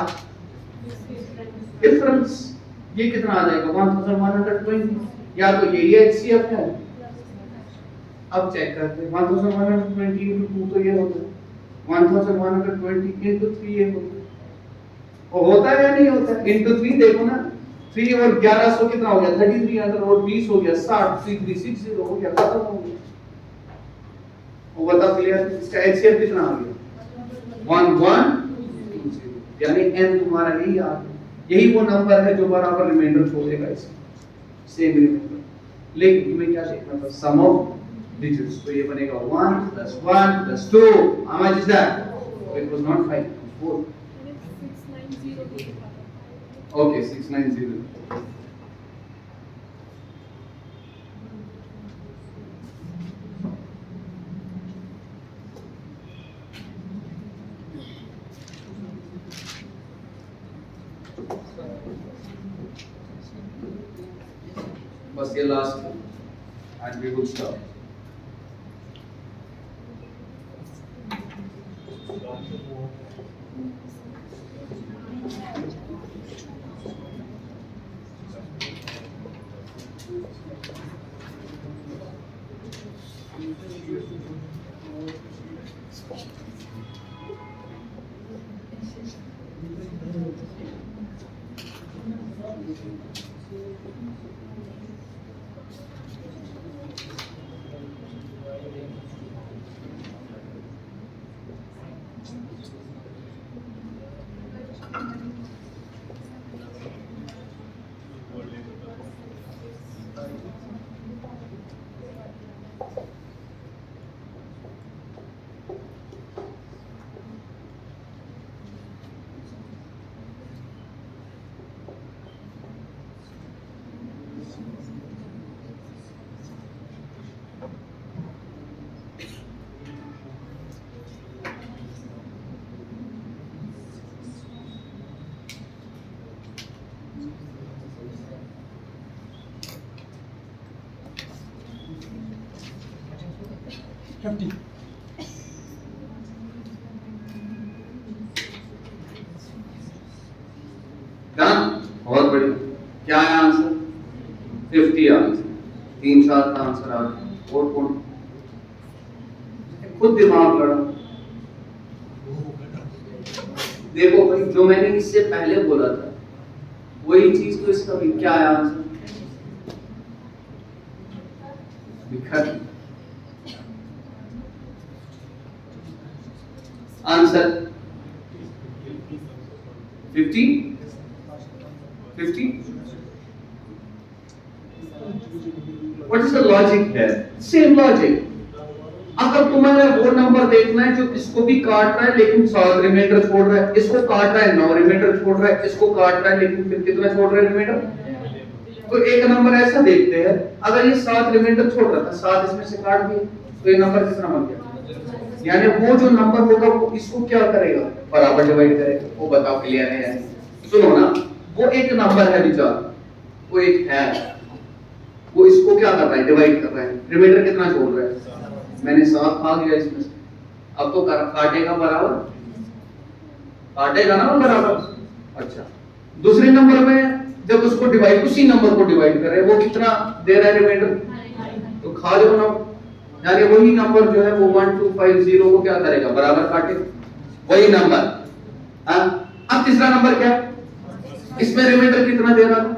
डिफरेंस? ये कितना आ जाएगा? 1120. या तो ये एचसीएफ है. अब चेक करते हैं. 1120 into 2 तो ये होता है. 1120 into 3 ये होता है. वो होता है या नहीं होता है? into 3 देखो ना. 3 और 1100 कितना हो गया? 3300 और 20 हो गया 60. 3360 हो गया, खत्म हो गया. वो बता क्लियर. इसका एचसीएफ कितना आ गया? 1120. यानी n तुम्हारा यही आ गया. यही वो नंबर है जो बराबर रिमाइंडर छोड़ेगा इसमें. Same reminder. लेकिन तुम्हें क्या देखना था? Sum of digits. तो ये बनेगा 1 plus 1 plus 2. How much is that? So it was not 5, 4. 690. Okay, 690. बस ये last and we will stop. 50. Done, बहुत बढ़िया। क्या है आंसर? 50 आंसर। 3-4 का आंसर आ गया। और कौन? खुद दिमाग लड़ा। देखो भाई, जो मैंने इससे पहले बोला था वही चीज तो इसका भी क्या है answer? Answer 50 50। What is the logic है? Same logic. अगर तुम्हें वो नंबर देखना है जो इसको भी काट रहा है लेकिन 7 रिमाइंडर छोड़ रहा है, इसको काट रहा है 9 रिमाइंडर छोड़ रहा है, इसको काट रहा है लेकिन फिर कितना छोड़ रहा है रिमाइंडर? तो एक नंबर ऐसा देखते हैं, अगर ये 7 रिमाइंडर छोड़ रहा था, 7 इसमें से काट दिए तो ये नंबर कितना बन गया? यानी वो जो नंबर होगा वो इसको क्या करेगा? बराबर डिवाइड करेगा। वो बताओ क्लियर है? सुनो ना, वो एक नंबर है विचार, वो एक है, वो इसको क्या कर रहा है? डिवाइड कर रहा है। रिमाइंडर कितना छोड़ रहा है? मैंने 7 भाग लिया इसमें से। अब तो काटेगा बराबर, काटेगा ना वो बराबर। अच्छा, दूसरे नंबर में जब उसको डिवाइड, उसी नंबर को डिवाइड कर रहे हैं, वो कितना दे रहा है रिमाइंडर? तो खा लो ना, यानी वही नंबर जो है वो 1250 को क्या करेगा? बराबर काटेगा, वही नंबर। अब तीसरा नंबर क्या? इसमें रिमाइंडर कितना दे रहा था?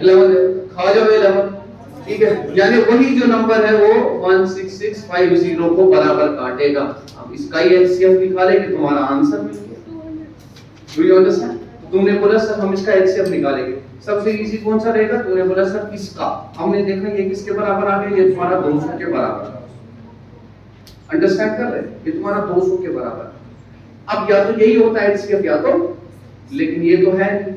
11 दे। खा जाओ 11, ठीक है। यानी वही जो नंबर है वो 16650 को बराबर काटेगा। अब इसका ही एचसीएफ निकालेंगे, तुम्हारा आंसर मिल गया। Do you understand? तुमने बोला सर हम इसका एचसीएफ निकालेंगे, सबसे इजी कौन सा रहेगा? तुमने बोला सर इसका। हमने देखा ये किसके बराबर आ गया? ये तुम्हारा 200 के बराबर। अंडरस्टैंड कर रहे? ये तुम्हारा 200 के बराबर। अब या तो यही होता है एचसीएफ, या तो, लेकिन ये तो है नहीं।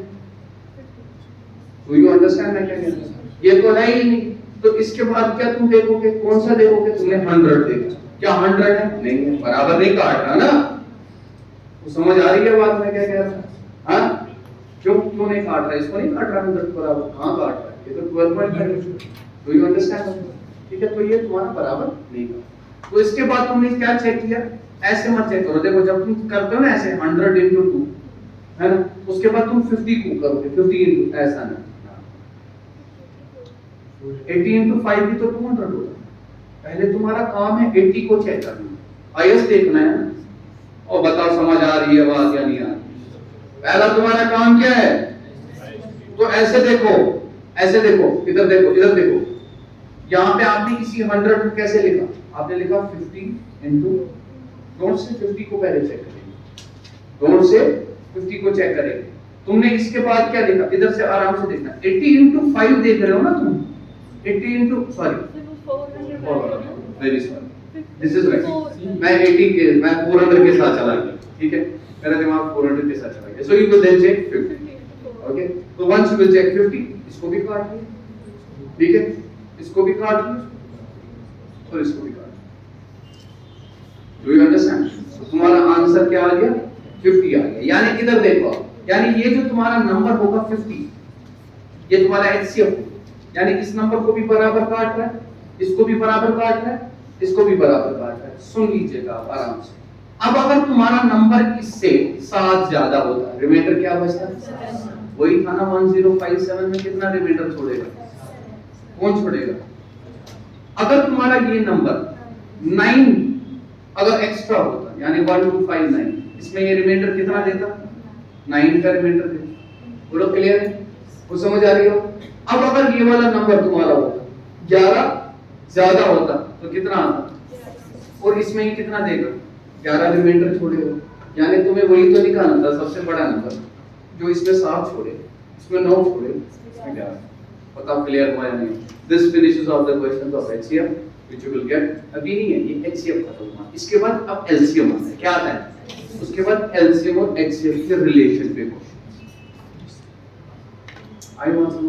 डू यू अंडरस्टैंड मैं क्या कह रहा हूं? ये तो है ही नहीं। तो इसके बाद क्या तुम देखोगे? कौन सा देखोगे? तुमने 100 देखा। क्या 100 है? नहीं है, बराबर नहीं काट रहा ना। तो समझ आ रही है बात मैं क्या कह रहा हूं? हाँ, क्यों नहीं काट रहा? इसको नहीं काट रहा 100 बराबर, कहां काट रहा है? ये तो 12.5। Do you understand? ठीक है, तो ये तुम्हारा बराबर नहीं काट। तो इसके बाद तुमने क्या चेक किया? ऐसे मत चेक करो। देखो जब तुम करते हो ना ऐसे 100 into 2, है ना, उसके बाद तुम 50 को करोगे, 50 into, ऐसा नहीं। 80 into 5 भी तो 200 होगा। पहले तुम्हारा काम है 80 को चेक करना, आईएस देखना है ना। और बताओ समझ आ रही है बात या नहीं आ रही? पहला तुम्हारा काम क्या है? तो ऐसे देखो, ऐसे देखो, इधर देखो, इधर देखो। यहाँ पे आपने इसी 100 को कैसे लिखा? आपने लिखा 50 into, नोट से 50 को पहले चेक करेंगे, नोट से 50 को चेक करेंगे। तुमने इसके बाद क्या लिखा? इधर से आराम से देखना। 80 into 5 देख रहे हो ना तुम? 80 into, sorry, very sorry, this is right. मैं 80 के, मैं 400 के साथ चला गया, ठीक है, मेरा दिमाग 400 के साथ चला गया। So you will then check 50, okay. तो वंस यू विल चेक 50, इसको भी काट लिया, ठीक है, इसको भी काट लिया और इसको भी काट लिया। Do you understand? तुम्हारा आंसर क्या आ गया? 50 आ गया। यानी इधर देखो, यानी ये जो तुम्हारा नंबर होगा 50, ये तुम्हारा एचसीएफ, यानी इस नंबर को भी बराबर काट रहा है, इसको भी बराबर काट रहा है, इसको भी बराबर काट रहा है। सुन लीजिएगा आराम से। अब अगर तुम्हारा नंबर इससे 7 ज्यादा होता, रिमाइंडर क्या बचता? वही था ना 1057 में कितना रिमाइंडर छोड़ेगा? कौन छोड़ेगा? अगर तुम्हारा ये नंबर 9 अगर एक्स्ट्रा होता, यानी 1259, इसमें ये रिमाइंडर कितना देता? 9 का रिमाइंडर देता। बोलो क्लियर है? वो समझ आ रही हो? अब अगर ये वाला नंबर तुम्हारा होता 11 ज्यादा होता तो कितना आता? और इसमें ही कितना देगा? 11 रिमाइंडर छोड़ेगा। यानी तुम्हें वही तो निकालना था, सबसे बड़ा नंबर जो इसमें 7 छोड़े, इसमें 9 छोड़े, इसमें 11। बताओ क्लियर हुआ या नहीं? This finishes of the questions of HCF which you will get. अभी नहीं है ये एचसीएफ खत्म हुआ, इसके बाद अब एलसीएम आता है। क्या आता है? उसके बाद एलसीएम और एचसीएफ के रिलेशन पे क्वेश्चन। आई वांट टू,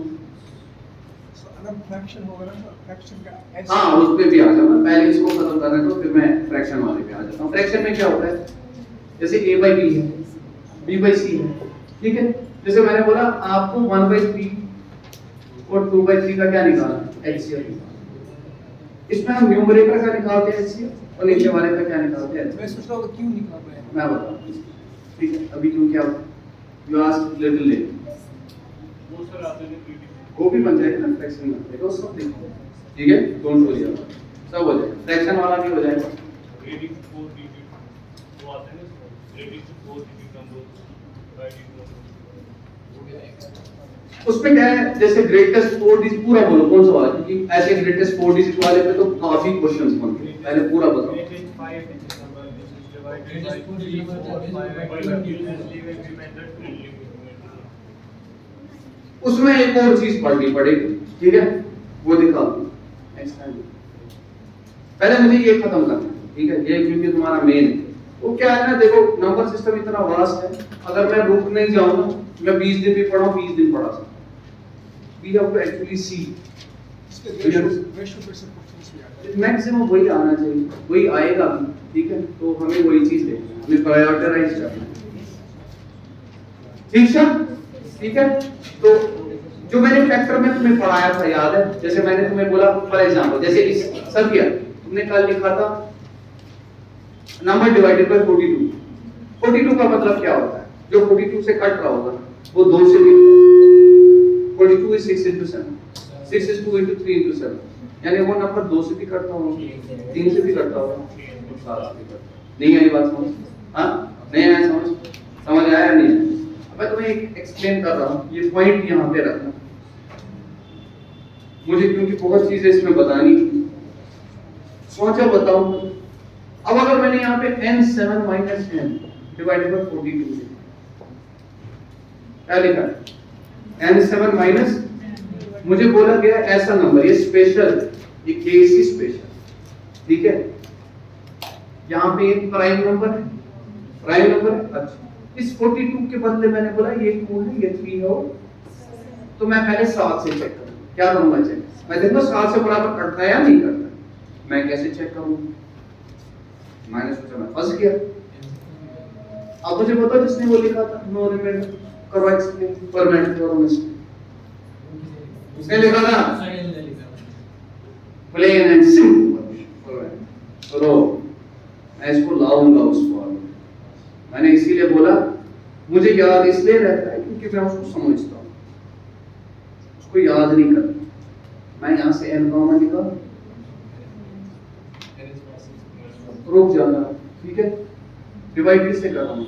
अगर फ्रैक्शन होगा ना, फ्रैक्शन का हाँ उस पे भी आ जाऊंगा। पहले इसको खत्म करना है तो फिर मैं फ्रैक्शन वाले पे आ जाता हूँ। फ्रैक्शन में क्या होता है? जैसे a by b है, b by c है, ठीक है। जैसे मैंने बोला आपको 1 by 3 और 2 by 3 का क्या निकालना है? एचसीएफ। इसमें हम न्यूमरेटर का निकालते हैं एचसीएफ, और नीचे वाले का क्या निकालते हैं? मैं सोच रहा हूँ क्यों निकाल रहे हैं। मैं बताता हूँ, ठीक है। अभी क्यों क्या यू आस्क लिटिल लेट, वो सर आते हैं वो भी बन जाएगा ना फ्रैक्शन में, देखो सब देखो, ठीक है, डोंट वरी, सब हो जाएगा। फ्रैक्शन वाला भी हो जाएगा। रेडिंग 4 डिजिट वो आते हैं ना, reading 4 digit number, writing number. उसमें क्या है, जैसे ग्रेटेस्ट 4 डिजिट पूरा बोलो कौन सा वाला, क्योंकि ऐसे ग्रेटेस्ट 4 डिजिट वाले पे तो काफी क्वेश्चंस बनते हैं, पहले पूरा बताओ। Reading 5 digit number, this is divided by 3 4 5 leave reminder to leave. उसमें एक और चीज पढ़नी पड़ेगी, ठीक है, वो दिखाओ नेक्स्ट टाइम। पहले मुझे ये खत्म करना है, ठीक है, ये क्योंकि तुम्हारा मेन है। वो क्या है ना, देखो नंबर सिस्टम इतना वास्ट है, अगर मैं रुक नहीं जाऊं ना, मैं 20 दिन भी पढ़ाऊं 20 दिन पढ़ा सकता हूं। We have to actually see इसके रेशियो पे सब कुछ भी आता है। मैक्सिमम वही आना चाहिए, वही आएगा भी, ठीक है। तो हमें वही चीज देखना है, हमें प्रायोरिटाइज करना है, ठीक है, ठीक है। तो जो मैंने फैक्टर में तुम्हें पढ़ाया था याद है, जैसे मैंने तुम्हें बोला फॉर एग्जांपल, जैसे इस सब किया तुमने कल लिखा था नंबर डिवाइडेड बाय 42। 42 का मतलब क्या होता है, जो 42 से कट रहा होगा वो 2 से भी, 42 is 6 into 7, 6 is 2 into 3 into 7, यानी वो नंबर 2 से भी कटता होगा, 3 से भी कटता होगा, 7 से भी कटता। नहीं आई बात समझ? हाँ, नहीं आया समझ? समझ आया या नहीं? अब मैं तुम्हें एक एक्सप्लेन कर रहा हूँ, ये पॉइंट यहाँ पे रखना, मुझे क्योंकि बहुत चीजें इसमें बतानी थी, सोचा बताऊं। अब अगर मैंने यहाँ पे n7 minus n divided by 42 क्या लिखा है, n7 माइनस, मुझे बोला गया ऐसा नंबर, ये स्पेशल, ये केसी स्पेशल, ठीक है। यहाँ पे एक प्राइम नंबर है, प्राइम नंबर। अच्छा, इस 42 के बदले मैंने बोला ये 2 है, ये 3 हो, तो मैं पहले 7 से चेक करूँ, क्या करूंगा चेक, मैं देखूंगा 7 से बराबर कटता है या नहीं करता है। मैं कैसे चेक करूंगा, मैंने सोचा मैं फंस गया। अब मुझे बताओ जिसने वो लिखा था नो रिमाइंडर करो एक्सप्लेन परमानेंट थ्योरम, उसने लिखा था प्लेन एंड सिंपल, तो मैं इसको लाऊंगा उस फॉर्म में। मैंने इसीलिए बोला मुझे याद इसलिए रहता है क्योंकि मैं उसको समझता हूँ, उसको याद नहीं करता। मैं यहाँ से n कॉमन निकाल, रुक जाना, ठीक है, डिवाइड किससे कर रहा हूँ,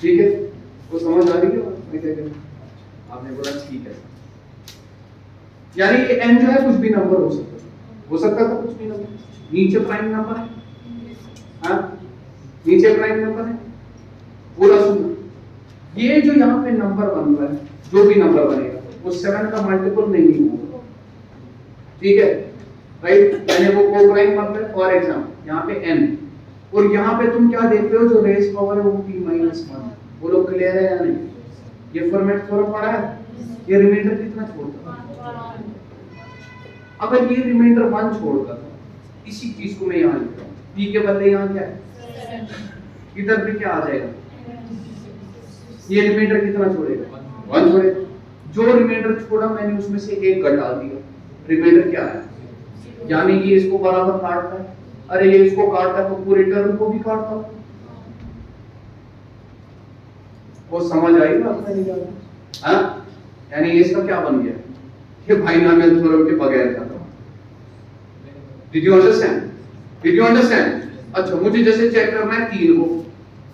ठीक है, वो समझ आ रही है मैं क्या कह रहा हूँ? आपने बोला ठीक है, यानी ये n जो है कुछ भी नंबर हो सकता था कुछ भी नंबर, नीचे प्राइम नंबर है, हाँ नीचे प्राइम नंबर है, पूरा सुनना, ये जो यहाँ पे नंबर बन रहा है, जो भी नंबर बनेगा वो 7 का मल्टीपल नहीं होगा, ठीक है, राइट। मैंने वो को प्राइम बन रहा है फॉर एग्जांपल यहाँ पे n, और यहाँ पे तुम क्या देख रहे हो, जो रेस पावर है वो p-1, वो लोग क्लियर है या नहीं? ये फॉर्मेट थोड़ा पड़ा है, ये रिमाइंडर कितना छोड़ता है, अगर ये रिमाइंडर 1 छोड़ता था, इसी चीज को मैं यहाँ लिख रहा हूँ, p के बदले यहाँ क्या है, इधर पे क्या आ जाएगा, ये रिमाइंडर कितना छोड़ेगा, 1 छोड़ेगा। जो रिमाइंडर छोड़ा मैंने उसमें से 1 घटा दिया, रिमाइंडर क्या है, यानी कि इसको बराबर काटता है, अरे ये इसको काटता है तो पूरे टर्म को भी काटता है। वो समझ आई बात नहीं जाता, हाँ, यानी इसका क्या बन गया, ये बाइनोमियल थ्योरम के बगैर था। Did you understand, did you understand? अच्छा, मुझे जैसे चेक करना है 3 को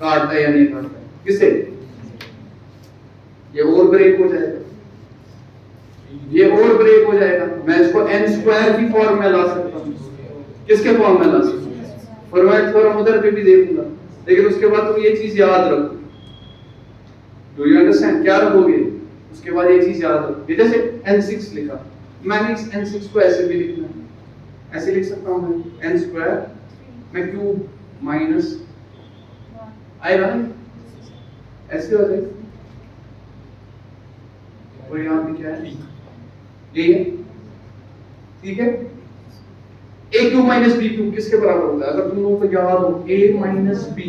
काटता है या नहीं काटता है, किसे, ये और ब्रेक हो जाएगा, ये और ब्रेक हो जाएगा, मैं इसको n स्क्वायर की फॉर्म में ला सकता हूँ, किसके फॉर्म में ला सकता हूँ, फॉर्मेट फॉर्म उधर पे भी देखूंगा, लेकिन उसके बाद तुम ये चीज याद रखो, डू यू अंडरस्टैंड, क्या रखोगे, उसके बाद ये चीज याद रखो। जैसे n6 लिखा, मैंने इस n6 को ऐसे भी लिखना है, ऐसे लिख सकता हूँ मैं n स्क्वायर में क्यूब माइनस आएगा ना, ऐसे हो जाएगा, और यहाँ पे क्या है, ये है, ठीक है। a cube minus b cube किसके बराबर होता है, अगर तुम लोगों को याद हो, a minus b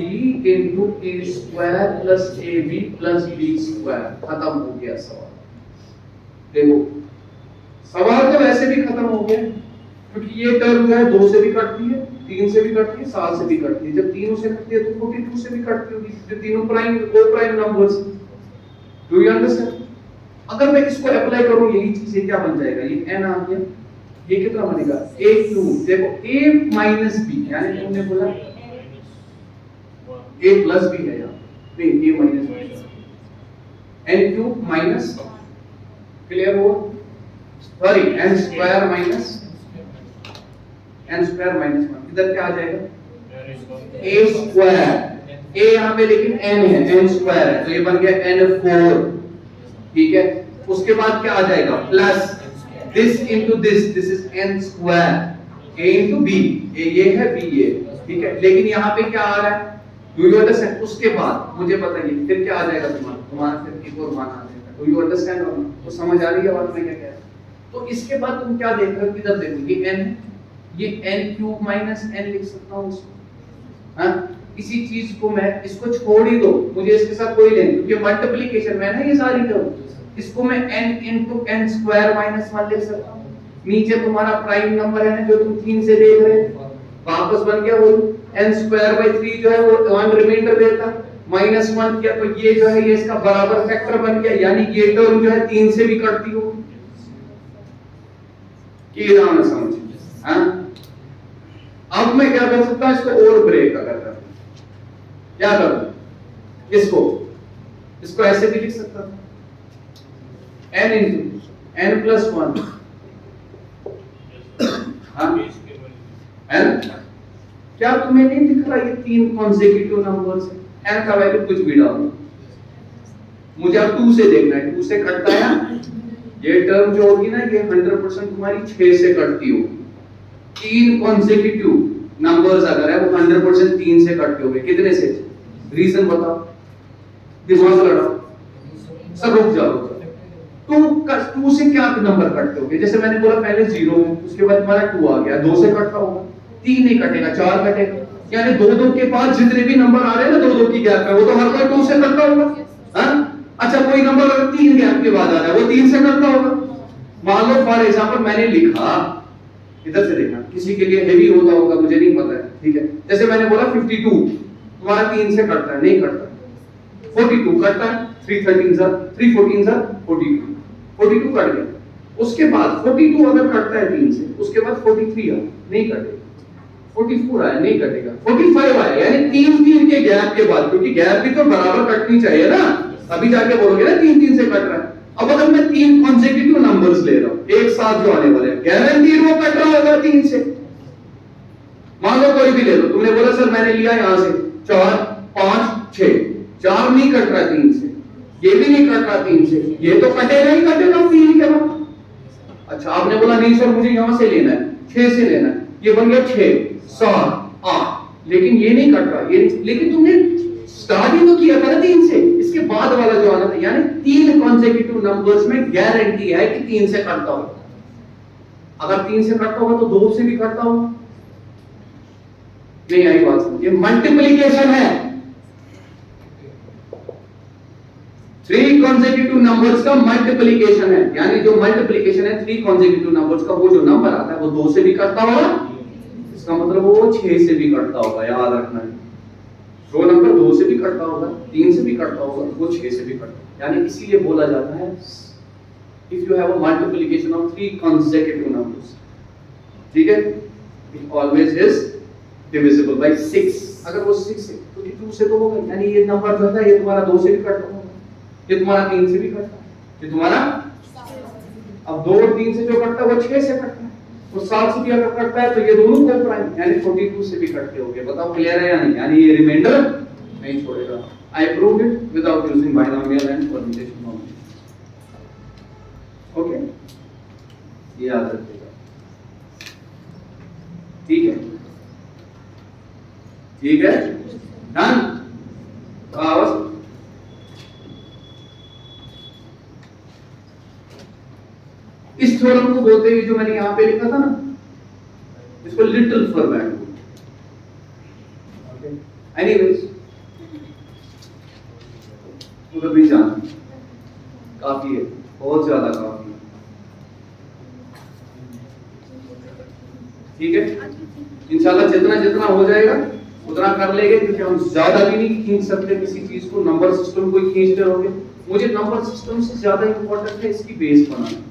into a square plus ab plus b square, खत्म हो गया सवाल। देखो सवाल तो वैसे भी खत्म हो गया, क्योंकि ये टर्म जो है 2 से भी कटती है, 3 से भी कटती है, 7 से भी कटती है। जब तीनों से कटती है तो 42 से भी कटती होगी, जो तीनों प्राइम को prime numbers. Do you understand? अगर मैं इसको अप्लाई करूं यही चीज, ये क्या बन जाएगा, ये n आ गया, ये कितना बनेगा a2। देखो a माइनस b, यानी तुमने बोला a प्लस b है यहाँ, नहीं a minus b, n cube minus, clear हुआ? Sorry n square minus n square minus 1, इधर क्या आ जाएगा a स्क्वायर, a यहाँ पे लेकिन n है, n स्क्वायर है तो ये बन गया n4, ठीक है। उसके बाद क्या आ जाएगा plus this into this is n square, a into b, ये है b ये, ठीक है। लेकिन यहाँ पे क्या आ रहा है, डू यू अंडरस्टैंड? उसके बाद मुझे बताइए फिर क्या आ जाएगा तुम्हारा फिर एक और मान आ जाएगा। Do you understand? तो समझ आ रही है बात मैं क्या कह रहा हूं? तो इसके बाद तुम क्या देख रहे हो, इधर देखो ये n है, ये n क्यूब माइनस n लिख सकता हूं उसको, हां। इसी चीज को मैं इसको छोड़ ही दो, मुझे इसके साथ कोई लेना, क्योंकि मल्टीप्लिकेशन में है ना ये सारी टर्म, इसको मैं n into n square minus 1 लिख सकता हूं। नीचे तुम्हारा प्राइम नंबर है जो तुम 3 से देख रहे हो, वापस बन गया वो n स्क्वायर बाय 3 जो है वो 1 रिमाइंडर देता, माइनस 1 किया तो ये जो है ये इसका बराबर फैक्टर बन गया, यानी ये टर्म जो है 3 से भी कटती होगी। ये ना समझ, हां। अब मैं क्या कर सकता हूं, इसको और ब्रेक अगर कर, क्या करूं, इसको ऐसे भी लिख सकता था, n into n plus 1, हाँ n, क्या तुम्हें नहीं दिख रहा ये 3 कॉन्सेक्यूटिव नंबर्स है, n का वैल्यू कुछ भी डालो, मुझे अब 2 से देखना है, 2 से कटता है ये टर्म जो होगी ना ये 100% तुम्हारी 6 से कटती होगी। 3 कॉन्सेक्यूटिव नंबर्स अगर है वो 100% 3 से कटते होंगे, कितने से? रीजन बताओ, दिमाग लड़ाओ, सब रुक जाओ। तो 2 से क्या नंबर कटते होंगे? जैसे मैंने बोला पहले 0 है, उसके बाद तुम्हारा 2 आ गया, 2 से कटता होगा, 3 नहीं कटेगा, 4 कटेगा, यानी 2 के बाद जितने भी नंबर आ रहे हैं ना 2 की गैप में, वो तो हर कोई 2 से कटता होगा, हां। अच्छा कोई नंबर अगर 3 गैप के बाद आ रहा है वो 3 से कटता होगा। मान लो फॉर एग्जांपल मैंने लिखा, इधर से देखना, किसी के लिए हेवी होता होगा मुझे नहीं पता है, ठीक है। जैसे मैंने बोला 52, तुम्हारा 3 से कटता है, नहीं कटता। 42 कटता है, 3 13 जा 3 14 जा 42 कट गया। उसके बाद 42 अगर कटता है 3 से, उसके बाद 43 आ, नहीं कटेगा। 44 आया, नहीं कटेगा। 45 आया, यानी 3 के गैप के बाद, क्योंकि गैप भी तो बराबर कटनी चाहिए ना, अभी जाके बोलोगे ना 3 से कट रहा है। अब अगर मैं 3 कॉन्सेक्यूटिव नंबर्स ले रहा हूं एक साथ जो आने वाले हैं, गारंटी वो कट रहा होगा 3 से। मान लो कोई भी ले लो, तुमने बोला सर मैंने लिया यहां से 4 5 6, 4 नहीं कट रहा 3 से, ये भी नहीं कट रहा 3 से, ये तो कटेगा ही कटेगा 3 के बाद। अच्छा आपने बोला नहीं सर मुझे यहां से लेना है, 6 से लेना है, ये बन गया 6 7 8, लेकिन ये नहीं कट रहा, ये लेकिन तुमने स्टार्ट ही तो किया था ना 3 से, इसके बाद वाला जो आना था, यानी 3 कॉन्सेक्यूटिव नंबर्स में गारंटी है कि 3 से कटता होगा। अगर 3 से कटता होगा तो 2 से भी कटता होगा। नहीं आई बात समझिए, मल्टीप्लिकेशन है। 3 कॉन्सेक्यूटिव नंबर्स का मल्टीप्लिकेशन है, यानी जो मल्टीप्लिकेशन है 3 कॉन्सेक्यूटिव नंबर्स का, वो जो नंबर आता है वो 2 से भी कटता होगा, इसका मतलब वो 6 से भी कटता होगा, याद रखना है। जो नंबर 2 से भी कटता होगा, 3 से भी कटता होगा, वो 6 से भी कटता, यानी इसीलिए बोला जाता है if you have a multiplication of 3 consecutive numbers, ठीक है, it always is divisible by 6। अगर वो 6 है तो 2 से तो होगा, यानी ये नंबर जो है ये तुम्हारा 2 से भी कटता होगा, ये तुम्हारा 3 से भी कटता है, ये तुम्हारा अब 2 और 3 से जो कटता है वो 6 से कटता है, और 7 से भी अगर कटता है तो ये दोनों को प्राइम, यानी 42 से भी कटते होंगे। बताओ क्लियर है या नहीं? यानी ये रिमाइंडर नहीं छोड़ेगा। I proved it without using binomial and permutation normal. Okay, ये याद रखिएगा, ठीक है, ठीक है, डन। बस इस थ्योरम को बोलते हैं, जो मैंने यहां पे लिखा था ना, इसको लिटिल फॉर्मेट बोलते हैं। ओके, एनीवेज उधर नहीं जाना, काफी है, बहुत ज्यादा काफी है। इंशाल्लाह जितना जितना हो जाएगा उतना कर लेंगे, क्योंकि हम ज्यादा भी नहीं खींच सकते किसी चीज को। नंबर सिस्टम को खींचते रहोगे, मुझे नंबर सिस्टम से ज्यादा इंपॉर्टेंट है इसकी बेस बनाना।